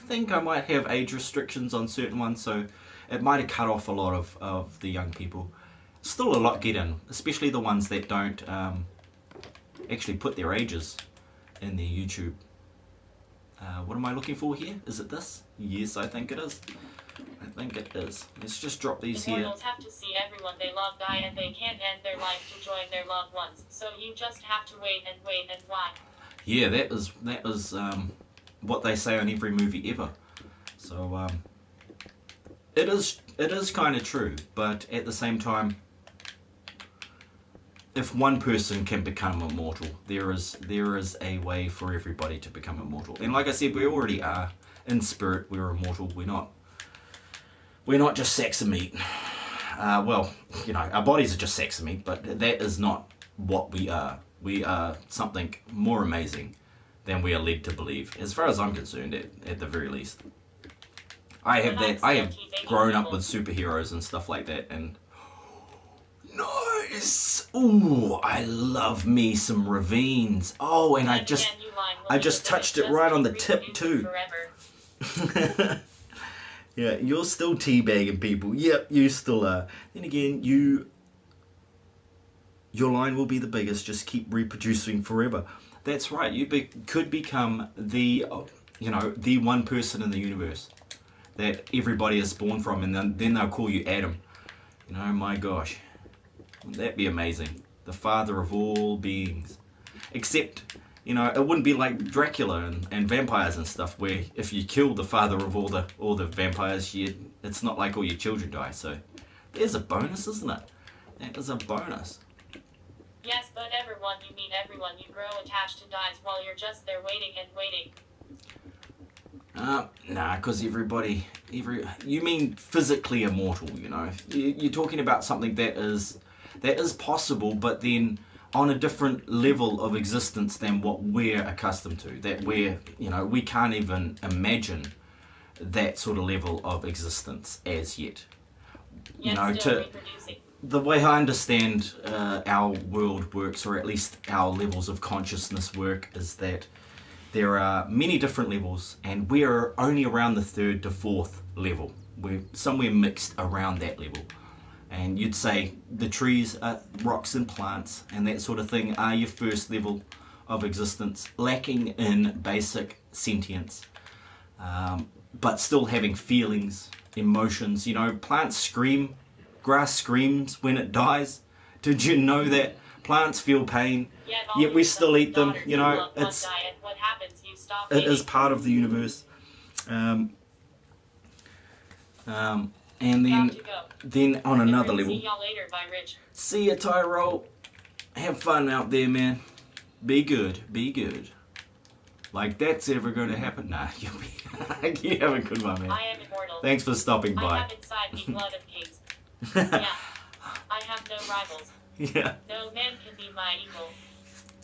think I might have age restrictions on certain ones, so it might have cut off a lot of the young people. Still a lot get in, especially the ones that don't actually put their ages in their YouTube. What am I looking for here? Is it this? Yes, I think it is. Let's just drop these here. Immortals have to see everyone they love die, and they can't end their life to join their loved ones. So you just have to wait and why. Yeah, that is what they say on every movie ever. So it is kind of true, but at the same time, if one person can become immortal, there is a way for everybody to become immortal. And like I said, we already are. In spirit, we're immortal. We're not just sacks of meat. Well, you know, our bodies are just sacks of meat, but that is not what we are. We are something more amazing than we are led to believe, as far as I'm concerned, at the very least. I have grown up with superheroes and stuff like that, and Yes! Ooh, I love me some ravines. Oh, and I just touched it right on the tip too. Yeah, you're still teabagging people. Yep, you still are. Then again, your line will be the biggest. Just keep reproducing forever. That's right. You could become the one person in the universe that everybody is born from, and then they'll call you Adam. You know, my gosh, wouldn't that be amazing? The father of all beings. Except, it wouldn't be like Dracula and vampires and stuff, where if you kill the father of all the vampires, it's not like all your children die. So there's a bonus, isn't it? That is a bonus. Yes, but everyone, you mean everyone you grow attached to dies while you're just there waiting and waiting. Nah, because you mean physically immortal, You're talking about something that is possible, but then on a different level of existence than what we're accustomed to. That we can't even imagine that sort of level of existence as yet. Reproducing. The way I understand our world works, or at least our levels of consciousness work, is that there are many different levels, and we're only around the 3rd to 4th level. We're somewhere mixed around that level. And you'd say the trees, rocks and plants and that sort of thing are your first level of existence, lacking in basic sentience, but still having feelings, emotions. Plants scream, grass screams when it dies. Did you know that? Plants feel pain, yet we still eat them. It is part of the universe. And then on another level. See y'all later, bye, Rich. See ya, Tyrell. Have fun out there, man. Be good. Be good. Like that's ever going to happen? Nah, you have a good one, man. I am immortal. Thanks for stopping by. I have inside me blood of kings. Yeah. I have no rivals. Yeah. No man can be my equal.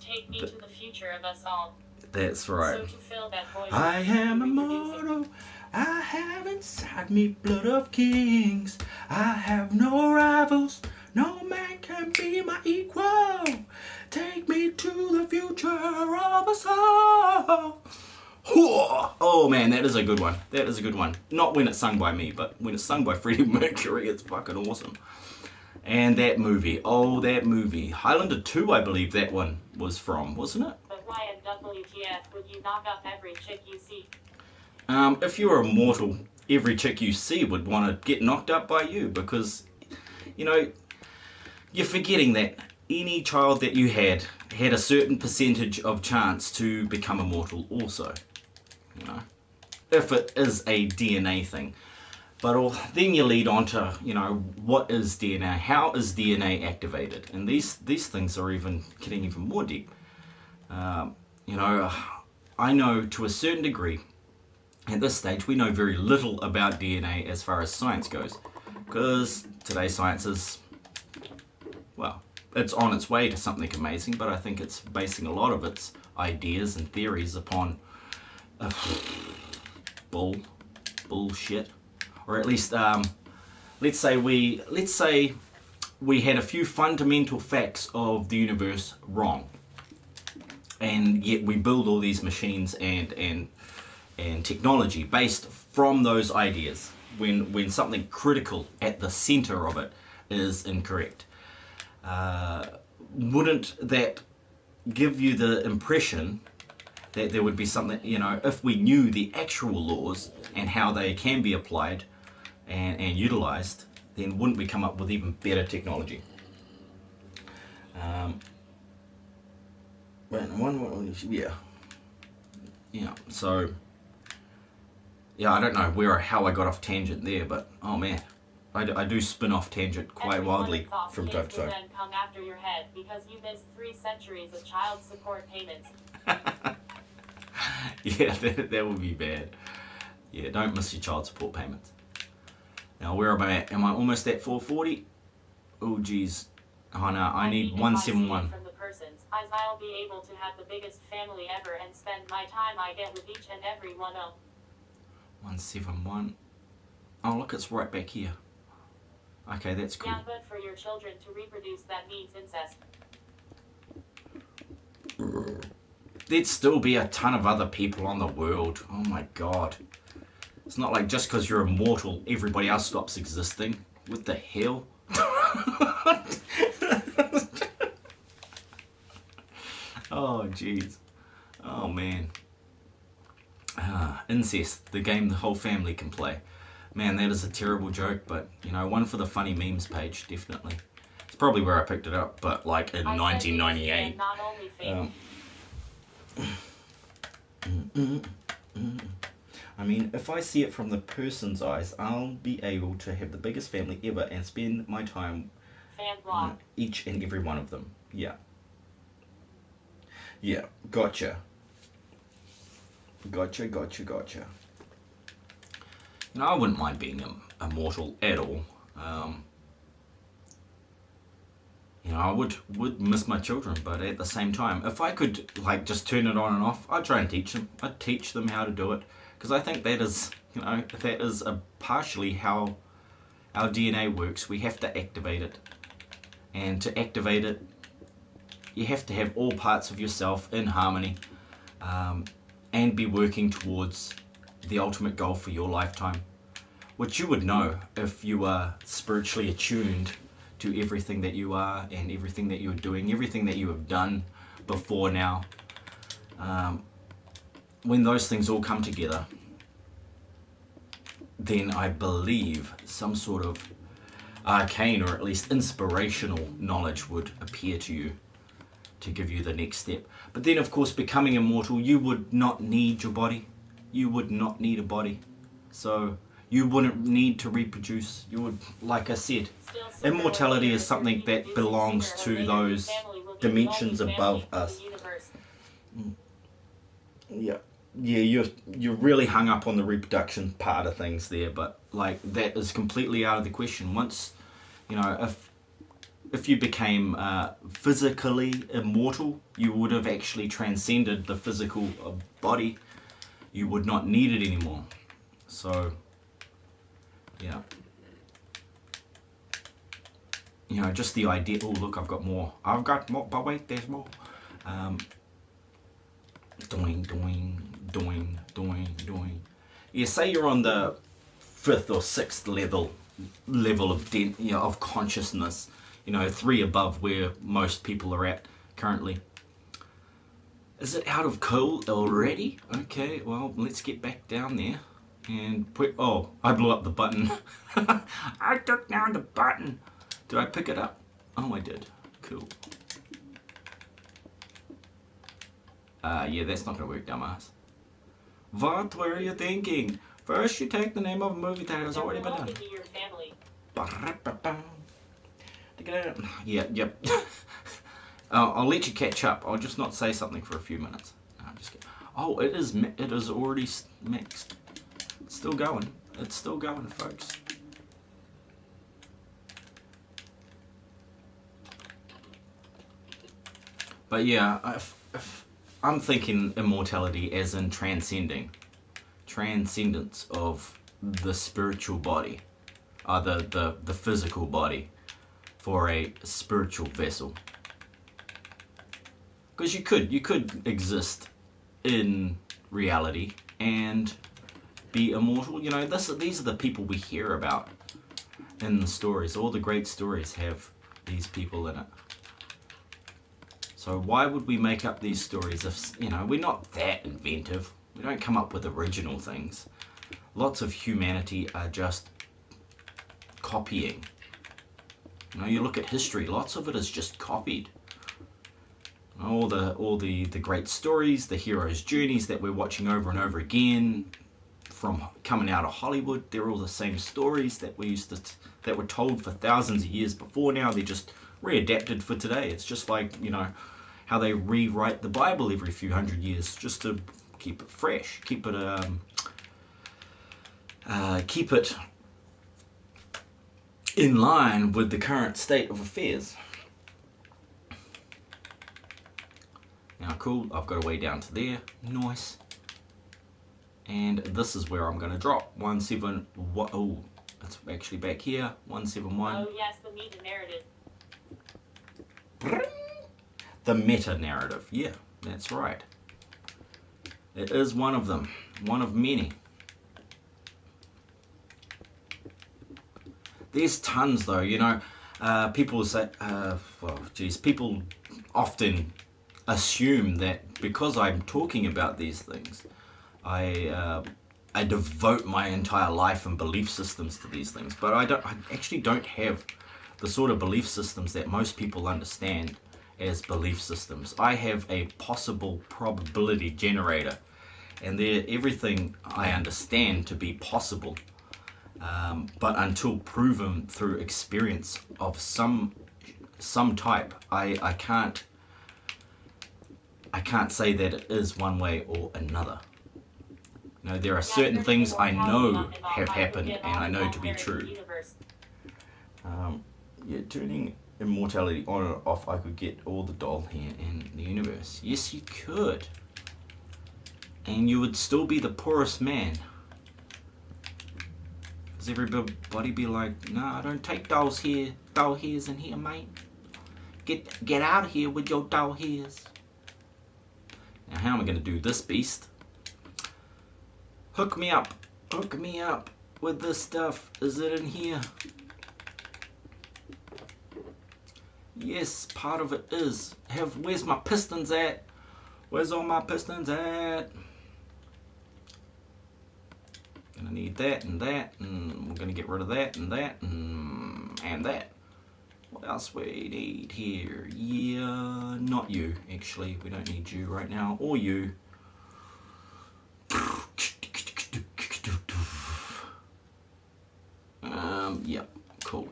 Take me to the future of us all. That's right. So to fill that void, I am immortal. I have inside me blood of kings. I have no rivals. No man can be my equal. Take me to the future of us all. Oh man, that is a good one. That is a good one. Not when it's sung by me, but when it's sung by Freddie Mercury, it's fucking awesome. And that movie, Highlander 2, I believe that one was from, wasn't it? But why in WTF would you knock up every chick you see? If you're immortal, every chick you see would want to get knocked up by you, because, you're forgetting that any child that you had a certain percentage of chance to become immortal also, if it is a DNA thing. But then you lead on to, what is DNA? How is DNA activated? And these things are getting even more deep. I know to a certain degree, at this stage, we know very little about DNA as far as science goes. Because today's science is, it's on its way to something amazing, but I think it's basing a lot of its ideas and theories upon bullshit. Or at least, let's say we had a few fundamental facts of the universe wrong, and yet we build all these machines and technology based from those ideas. When something critical at the center of it is incorrect, wouldn't that give you the impression that there would be something, if we knew the actual laws and how they can be applied and utilized, then wouldn't we come up with even better technology? So I don't know how I got off tangent there, but oh man, I do spin off tangent quite wildly from time to time. Then come after your head because you missed 3 centuries of child support payments. Yeah, that would be bad. Yeah, don't miss your child support payments. Now, where am I at? Am I almost at 440? Oh, geez. Oh, no, I need 171. From the persons, as I'll be able to have the biggest family ever and spend my time I get with each and every one of. 171. Oh, look, it's right back here. Okay, that's cool. Yeah, but for your children to reproduce, that means incest. There'd still be a ton of other people on the world. Oh my god. It's not like just because you're immortal, everybody else stops existing. What the hell? Oh, jeez. Oh, man. Incest, the game the whole family can play. Man, that is a terrible joke, but, you know, one for the funny memes page, definitely. It's probably where I picked it up, but, like, in 1998. Not only fake. I mean, if I see it from the person's eyes, I'll be able to have the biggest family ever and spend my time each and every one of them. Yeah. Yeah, gotcha. Gotcha. You know, I wouldn't mind being immortal at all. You know, I would miss my children, but at the same time, if I could, like, just turn it on and off, I'd try and teach them. I'd teach them how to do it. Because I think that is, you know, that is partially how our DNA works. We have to activate it. And to activate it, you have to have all parts of yourself in harmony, and be working towards the ultimate goal for your lifetime, which you would know if you are spiritually attuned to everything that you are and everything that you're doing, everything that you have done before now. When those things all come together, then I believe some sort of arcane or at least inspirational knowledge would appear to you to give you the next step. But then, of course, becoming immortal, you would not need your body. You would not need a body. So you wouldn't need to reproduce. You would, like I said, immortality is something that belongs to those dimensions above us. Yeah, you're really hung up on the reproduction part of things there, but like that is completely out of the question. Once, you know, if you became physically immortal, you would have actually transcended the physical body. You would not need it anymore. So, yeah. You know, just the idea. Oh, look, I've got more. But wait, there's more. Doing. Yeah, say you're on the 5th or 6th level of of consciousness. You know, 3 above where most people are at currently. Is it out of coal already? Okay, well, let's get back down there and put. Oh, I blew up the button. I took down the button. Did I pick it up? Oh, I did. Cool. Yeah, that's not gonna work, dumbass. What were you thinking? First, you take the name of a movie that has already been done. Yeah, yep. I'll let you catch up. I'll just not say something for a few minutes. No, I'm just kidding. Oh, it is already mixed. It's still going. It's still going, folks. But yeah, if I'm thinking immortality as in transcendence of the spiritual body, the physical body, for a spiritual vessel. Because you could exist in reality and be immortal. You know, these are the people we hear about in the stories. All the great stories have these people in it. So why would we make up these stories if, you know, we're not that inventive? We don't come up with original things. Lots of humanity are just copying. You know, you look at history, lots of it is just copied. All the great stories, the heroes' journeys that we're watching over and over again from coming out of Hollywood, they're all the same stories that that were told for thousands of years before. Now they're just readapted for today. It's just like, you know, how they rewrite the Bible every few hundred years just to keep it fresh, keep it in line with the current state of affairs. Now, cool, I've got a way down to there. Nice. And this is where I'm going to drop. 171. Oh, It's actually back here, 171. Oh yes, the meta-narrative. The meta-narrative, yeah, that's right. It is one of them, one of many. There's tons though, you know. People say, people often assume that because I'm talking about these things, I devote my entire life and belief systems to these things. But I actually don't have the sort of belief systems that most people understand as belief systems. I have a possible probability generator, and they're everything I understand to be possible. But until proven through experience of some type, I can't say that it is one way or another. You know, there are certain things I know have happened and I know to be true. Yeah, turning immortality on or off, I could get all the doll hair in the universe. Yes, you could. And you would still be the poorest man. Does everybody be like, no, I don't take doll hairs in here, mate. Get out of here with your doll hairs. Now, how am I going to do this beast? Hook me up with this stuff. Is it in here? Yes, part of it is. Where's my pistons at? Where's all my pistons at? Gonna need that, and we're gonna get rid of that, and that. What else we need here? Yeah, not you, actually. We don't need you right now, or you. Yep, cool.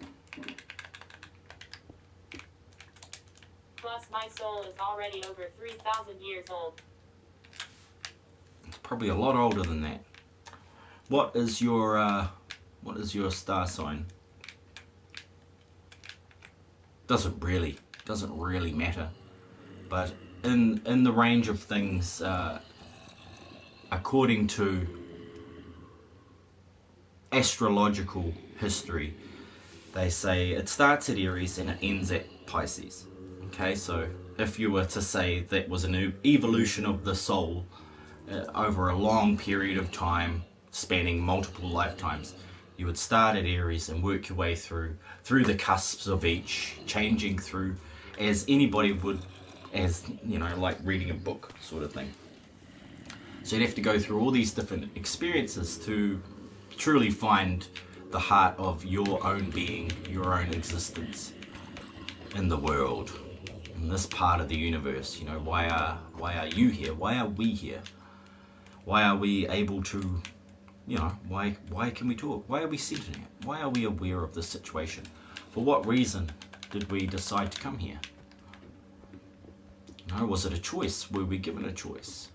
Plus, my soul is already over 3,000 years old. It's probably a lot older than that. What is your star sign? Doesn't really matter. But in the range of things, according to astrological history, they say it starts at Aries and it ends at Pisces. Okay, so if you were to say that was an evolution of the soul over a long period of time, spanning multiple lifetimes, you would start at Aries and work your way through the cusps of each, changing through as anybody would, as you know, like reading a book sort of thing. So you'd have to go through all these different experiences to truly find the heart of your own being, your own existence in the world, in this part of the universe. You know, why are you here? Why are we here? Why are we able to, you know, why can we talk? Why are we sitting here? Why are we aware of this situation? For what reason did we decide to come here? You know, was it a choice? Were we given a choice?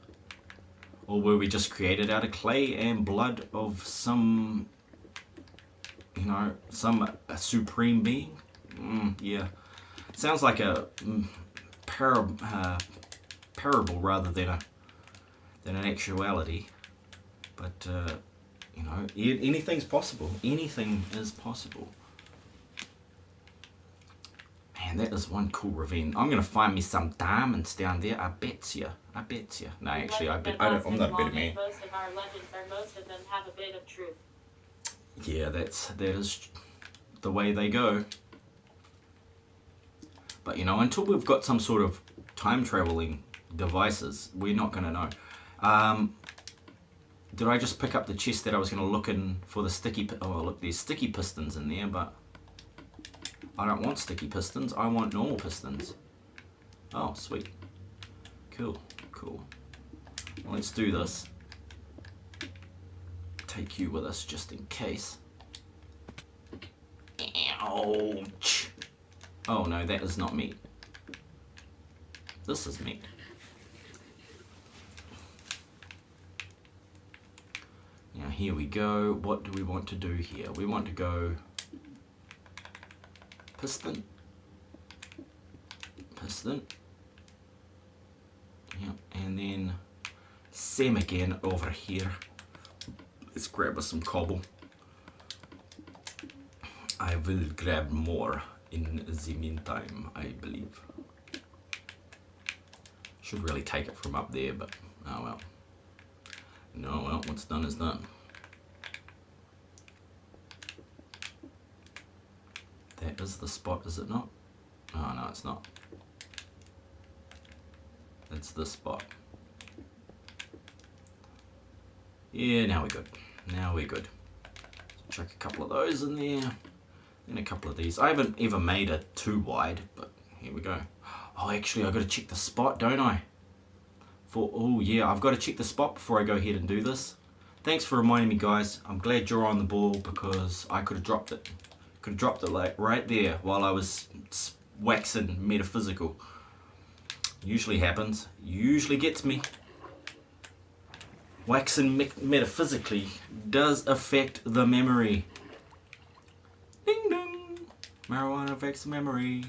Or were we just created out of clay and blood of some, you know, a supreme being? Yeah. Sounds like a parable rather than an actuality. But, you know, anything's possible. Anything is possible. Man, that is one cool ravine. I'm going to find me some diamonds down there. I bet you. No, actually, I'm not a better man. Most of our legends most of them have a bit of truth. Yeah, that is the way they go. But, you know, until we've got some sort of time traveling devices, we're not going to know. Did I just pick up the chest that I was going to look in for the sticky... Oh, look, there's sticky pistons in there, but I don't want sticky pistons. I want normal pistons. Oh, sweet. Cool. Well, let's do this. Take you with us just in case. Ouch. Oh, no, that is not meat. This is meat. Now here we go. What do we want to do here? We want to go piston. Yep, and then same again over here. Let's grab us some cobble. I will grab more in the meantime, I believe. Should really take it from up there, but oh well. No, well, what's done is done. That is the spot, is it not? Oh no, it's not. It's this spot. Yeah, now we're good. Now we're good. Chuck a couple of those in there. Then a couple of these. I haven't ever made it too wide, but here we go. Oh, actually, I've got to check the spot, don't I? Oh yeah, I've got to check the spot before I go ahead and do this. Thanks for reminding me, guys. I'm glad you're on the ball because I could have dropped it. Could have dropped it like right there while I was waxing metaphysical. Usually happens. Usually gets me. Waxing metaphysically does affect the memory. Ding ding. Marijuana affects the memory.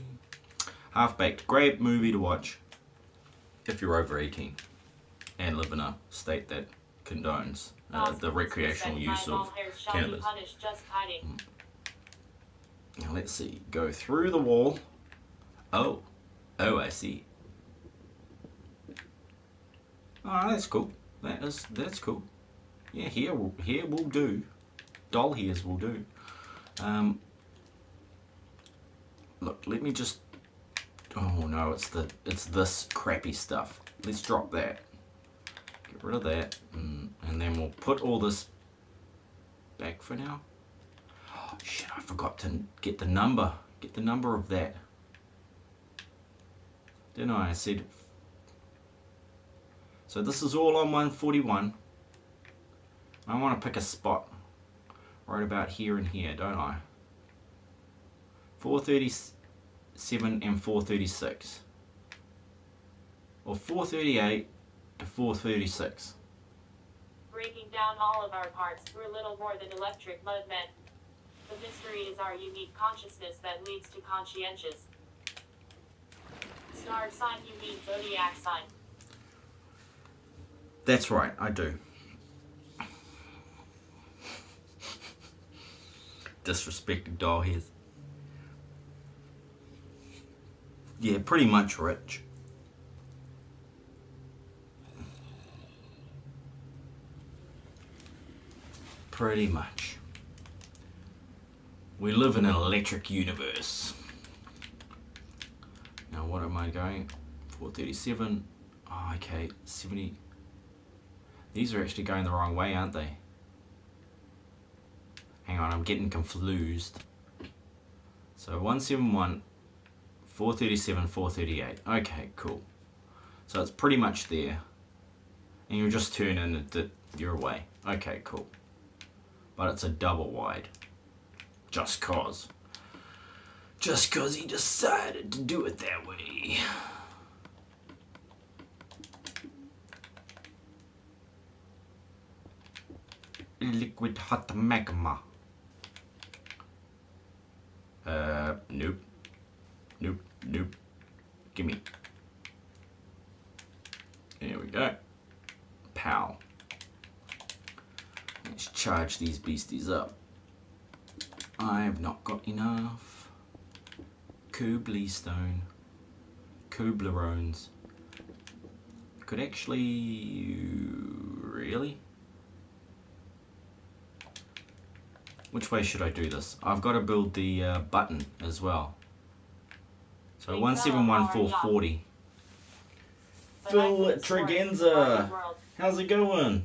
Half-Baked. Great movie to watch if you're over 18 and live in a state that condones the recreational use of cannabis. Now let's see. Go through the wall. Oh, I see. Oh, that's cool. That's cool. Yeah, here will do. Doll hairs will do. Look, let me just. Oh no, it's this crappy stuff. Let's drop that. Get rid of that, and then we'll put all this back for now. Oh shit! I forgot to get the number. Get the number of that. Didn't I? I said. So this is all on 141. I want to pick a spot right about here and here, don't I? 437 and 436. Or 438 to 436. Breaking down all of our parts, we're little more than electric mudmen. The mystery is our unique consciousness that leads to conscientious. Star sign, you mean zodiac sign. That's right, I do. Disrespecting doll hairs. Yeah, pretty much rich. Pretty much. We live in an electric universe. Now what am I going? 437. Oh, okay, 70. These are actually going the wrong way, aren't they? Hang on, I'm getting confused. So 171, 437, 438. Okay, cool. So it's pretty much there. And you'll just turn in and you're away. Okay, cool. But it's a double wide. Just cause. Just cause he decided to do it that way. Liquid hot magma. Nope. Nope. Nope. Gimme. There we go. Pow. Let's charge these beasties up. I've not got enough. Cobblestone. Coblerones. Could actually... Really? Which way should I do this? I've got to build the button as well. So 171440. Phil Tregenza, how's it going?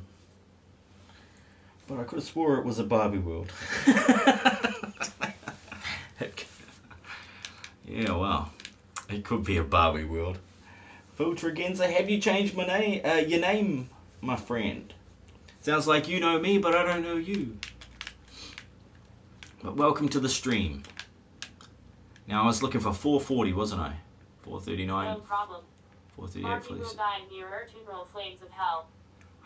But I could have swore it was a Barbie world. Yeah, well, it could be a Barbie world. Phil Tregenza, have you changed my name? Your name, my friend? Sounds like you know me, but I don't know you. But welcome to the stream. Now I was looking for 440, wasn't I? 439. No problem. 438, please. Nearer to roll flames of hell.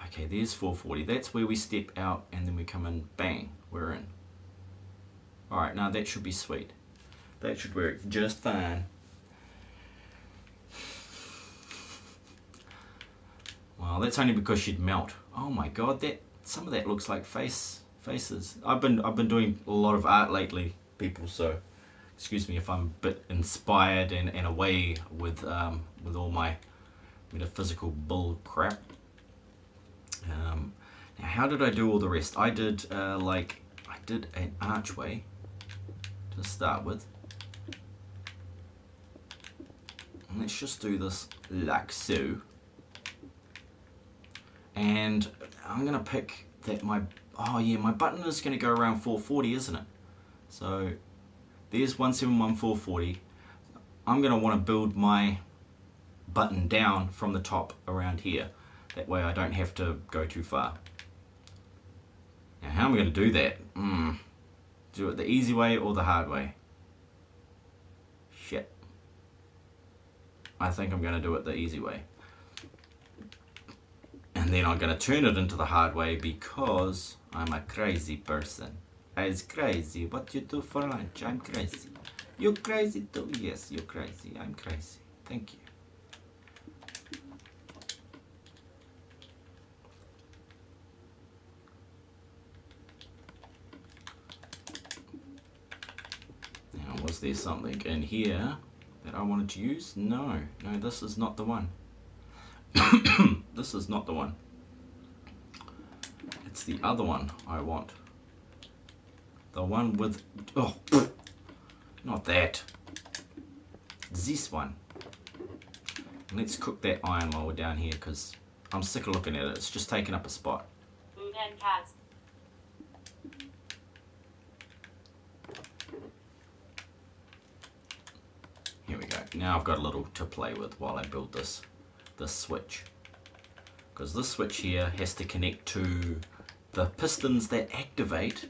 Okay, there's 440. That's where we step out and then we come in. Bang, we're in. Alright, now that should be sweet. That should work just fine. Well, that's only because she'd melt. Oh my god, that some of that looks like faces. I've been doing a lot of art lately, people, so excuse me if I'm a bit inspired and away with all my metaphysical bull crap. Now how did I do all the rest? I did I did an archway to start with. And let's just do this like so. And I'm gonna pick that my button is gonna go around 440, isn't it? So there's 171 440. I'm gonna want to build my button down from the top around here. That way I don't have to go too far. Now how am I going to do that? Do it the easy way or the hard way? Shit. I think I'm going to do it the easy way. And then I'm going to turn it into the hard way because I'm a crazy person. I's crazy. What you do for lunch? I'm crazy. You're crazy too? Yes, you're crazy. I'm crazy. Thank you. Was there something in here that I wanted to use? No, this is not the one. This is not the one. It's the other one I want. The one with, oh, not that. This one. Let's cook that iron while we're down here because I'm sick of looking at it. It's just taking up a spot. Food and cats. Here we go. Now I've got a little to play with while I build this switch. Because this switch here has to connect to the pistons that activate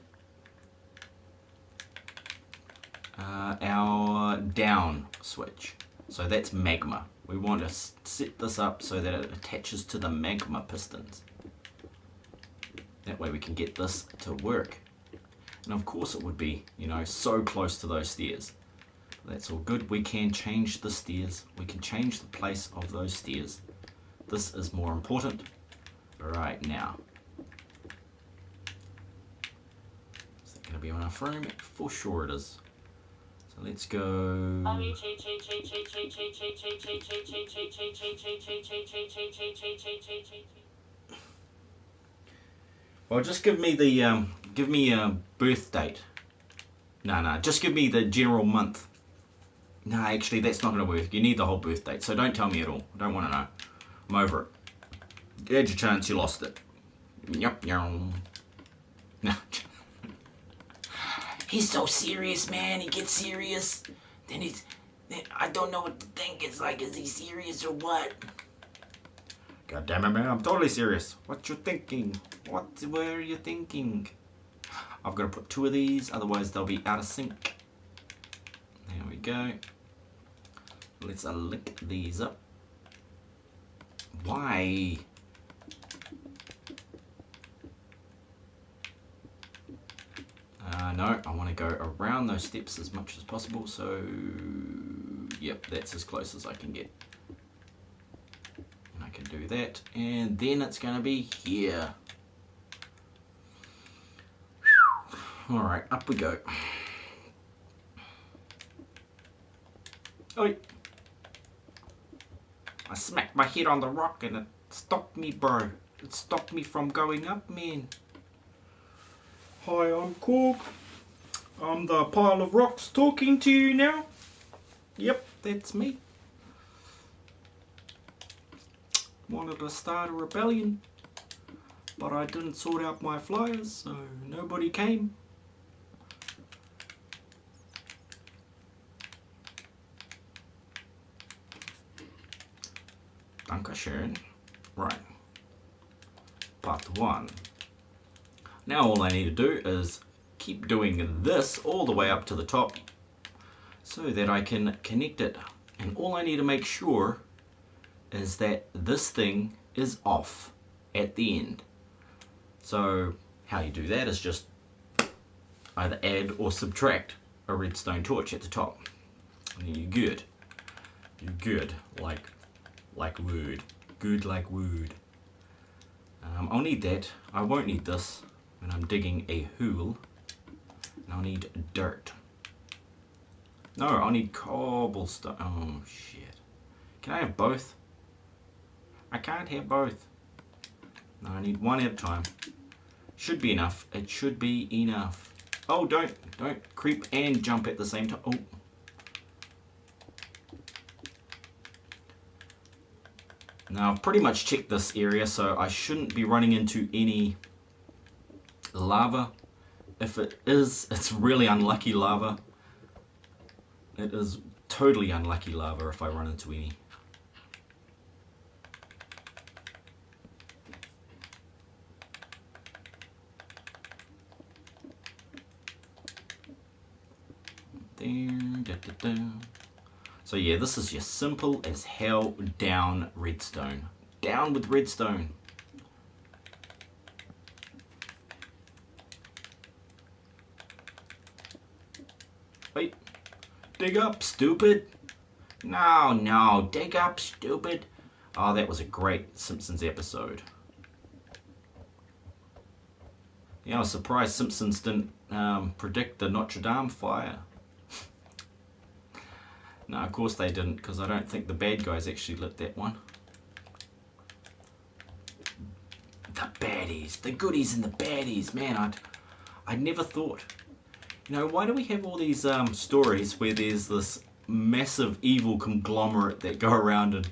our down switch. So that's magma. We want to set this up so that it attaches to the magma pistons. That way we can get this to work. And of course it would be, so close to those stairs. That's all good. We can change the stairs. We can change the place of those stairs. This is more important right now. Is that going to be enough room? For sure it is. So let's go. Well, just give me the give me a birth date. No, just give me the general month. No, actually, that's not going to work. You need the whole birth date, so don't tell me at all. I don't want to know. I'm over it. You had your chance, you lost it. Yup, no. He's so serious, man. He gets serious. Then I don't know what to think. It's like, is he serious or what? God damn it, man. I'm totally serious. What you thinking? What were you thinking? I've got to put 2 of these, otherwise they'll be out of sync. There we go. Let's link these up. Why? No, I want to go around those steps as much as possible, so yep, that's as close as I can get. And I can do that, and then it's going to be here. Alright, up we go. Oi! I smacked my head on the rock and it stopped me, bro. It stopped me from going up, man. Hi, I'm Cork. I'm the pile of rocks talking to you now. Yep, that's me. Wanted to start a rebellion, but I didn't sort out my flyers, so nobody came. Dankeschön. Right. Part 1. Now all I need to do is keep doing this all the way up to the top so that I can connect it. And all I need to make sure is that this thing is off at the end. So how you do that is just either add or subtract a redstone torch at the top. And you're good. You're good. Like wood. Good like wood. I'll need that. I won't need this when I'm digging a hole. And I'll need dirt. No, I need cobblestone. Oh, shit. Can I have both? I can't have both. No, I need one at a time. Should be enough. It should be enough. Oh, don't creep and jump at the same time. Oh. Now, I've pretty much checked this area, so I shouldn't be running into any lava. If it is, it's really unlucky lava. It is totally unlucky lava if I run into any. So yeah, this is just simple as hell down redstone. Down with redstone. Wait. Dig up, stupid. No, dig up, stupid. Oh, that was a great Simpsons episode. Yeah, I was surprised Simpsons didn't predict the Notre Dame fire. No, of course they didn't, because I don't think the bad guys actually lit that one. The baddies, the goodies and the baddies, man, I'd never thought. You know, why do we have all these stories where there's this massive evil conglomerate that go around and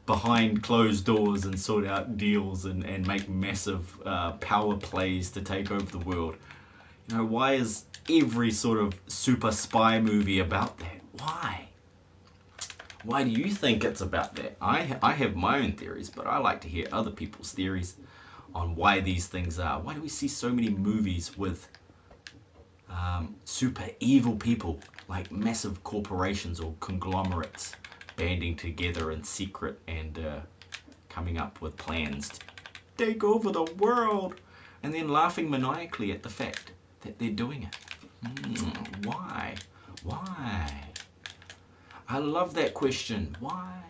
behind closed doors and sort out deals and make massive power plays to take over the world? You know, why is every sort of super spy movie about that? Why? Why do you think it's about that? I have my own theories, but I like to hear other people's theories on why these things are. Why do we see so many movies with super evil people, like massive corporations or conglomerates banding together in secret and coming up with plans to take over the world, and then laughing maniacally at the fact that they're doing it? Why? Why? I love that question. Why?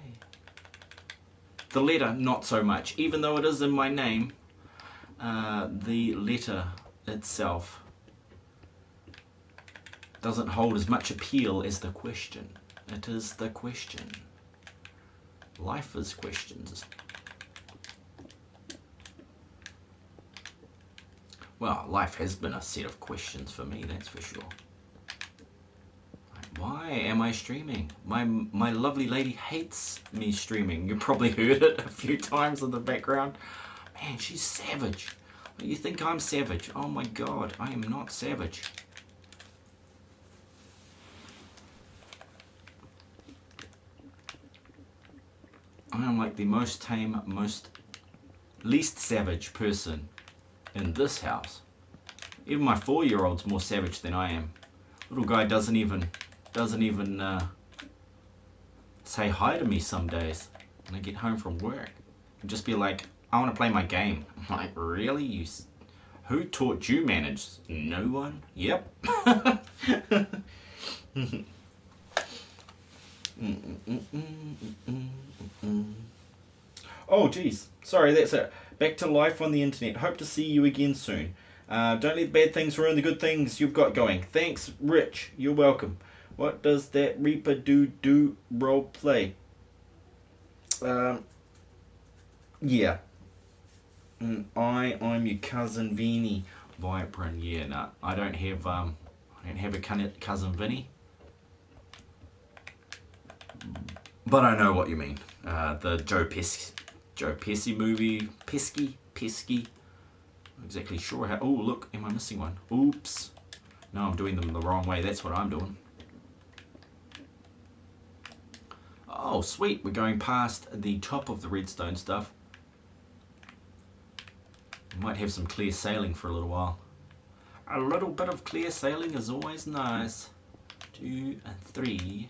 The letter, not so much. Even though it is in my name, the letter itself doesn't hold as much appeal as the question. It is the question. Life is questions. Well, life has been a set of questions for me, that's for sure. Why am I streaming? My lovely lady hates me streaming. You probably heard it a few times in the background. Man, she's savage. You think I'm savage? Oh my god, I am not savage. I am like the most tame, least savage person in this house. Even my 4-year-old's more savage than I am. Little guy doesn't even say hi to me some days when I get home from work. And just be like, I want to play my game. I'm like, really? Who taught you manners? No one? Yep. Oh, geez. Sorry, that's it. Back to life on the internet. Hope to see you again soon. Don't let the bad things ruin the good things you've got going. Thanks, Rich. You're welcome. What does that Reaper do role play? Yeah. I'm your cousin Vinny. Vypran. Yeah, no, I don't have a cousin Vinny. But I know what you mean. The Joe Pesci movie. Pesky. Not exactly sure how. Oh, look, am I missing one? Oops. No, I'm doing them the wrong way. That's what I'm doing. Oh, sweet. We're going past the top of the redstone stuff. We might have some clear sailing for a little while. A little bit of clear sailing is always nice. 2 and 3.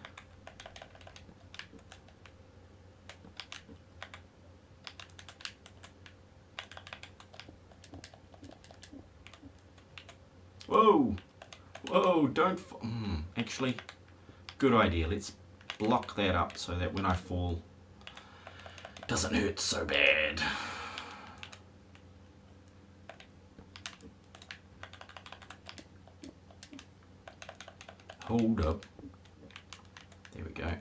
Whoa! Whoa, don't... Actually, good idea. Let's block that up so that when I fall, it doesn't hurt so bad. Hold up. There we go.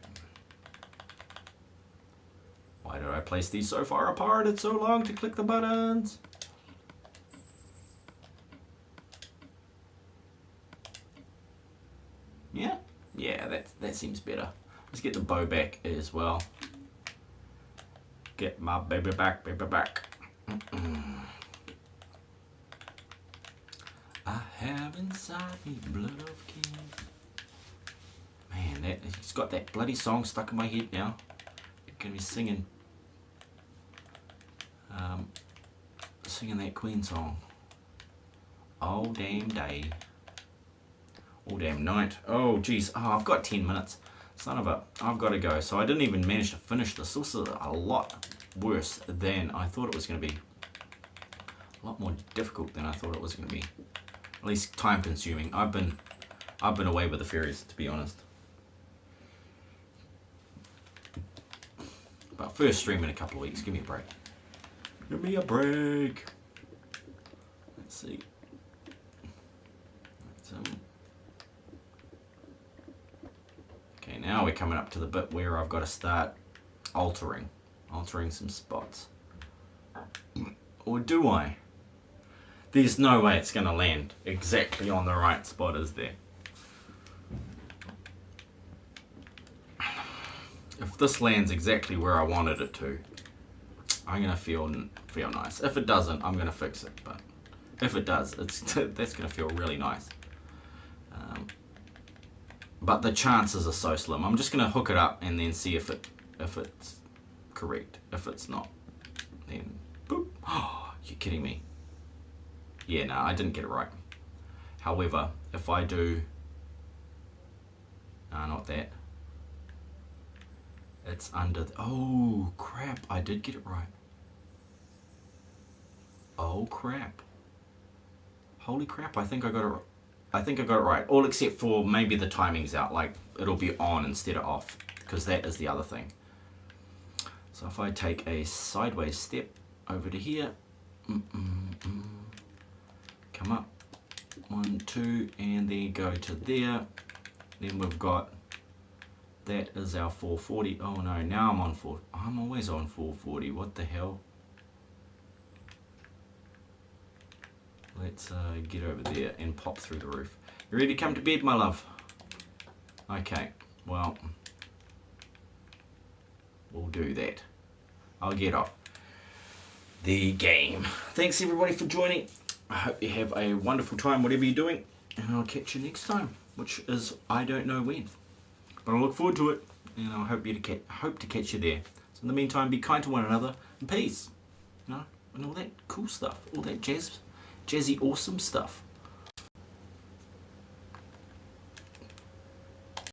Why did I place these so far apart? It's so long to click the buttons. Yeah, that seems better. Let's get the bow back as well. Get my baby back, baby back. I have inside me blood of kings. Man, it's got that bloody song stuck in my head now. I'm gonna be singing that Queen song. Oh damn day. Oh damn night. Oh geez. Oh, I've got 10 minutes. Son of a, I've got to go. So I didn't even manage to finish this. This is a lot worse than I thought it was going to be. A lot more difficult than I thought it was going to be. At least time consuming. I've been away with the fairies, to be honest. But first stream in a couple of weeks. Give me a break. Give me a break. Let's see. Okay, now we're coming up to the bit where I've got to start altering some spots. Or do I? There's no way it's going to land exactly on the right spot, is there? If this lands exactly where I wanted it to, I'm going to feel nice. If it doesn't, I'm going to fix it. But if it does, that's going to feel really nice. But the chances are so slim. I'm just going to hook it up and then see if it's correct. If it's not, then boop. Oh, you're kidding me. Yeah, no, I didn't get it right. However, if I do, not that. It's under. Oh crap! I did get it right. Oh crap! Holy crap! I think I got it right. I think I got it right, all except for maybe the timing's out, like it'll be on instead of off, because that is the other thing. So if I take a sideways step over to here, come up, 1, 2, and then go to there, then we've got, that is our 440, oh no, now I'm on 4, I'm always on 440, what the hell? Let's get over there and pop through the roof. You ready to come to bed, my love? Okay, well, we'll do that. I'll get off the game. Thanks everybody for joining. I hope you have a wonderful time, whatever you're doing, and I'll catch you next time, which is I don't know when, but I look forward to it, and I hope to catch you there. So in the meantime, be kind to one another, and peace, you know, and all that cool stuff, all that jazzy awesome stuff.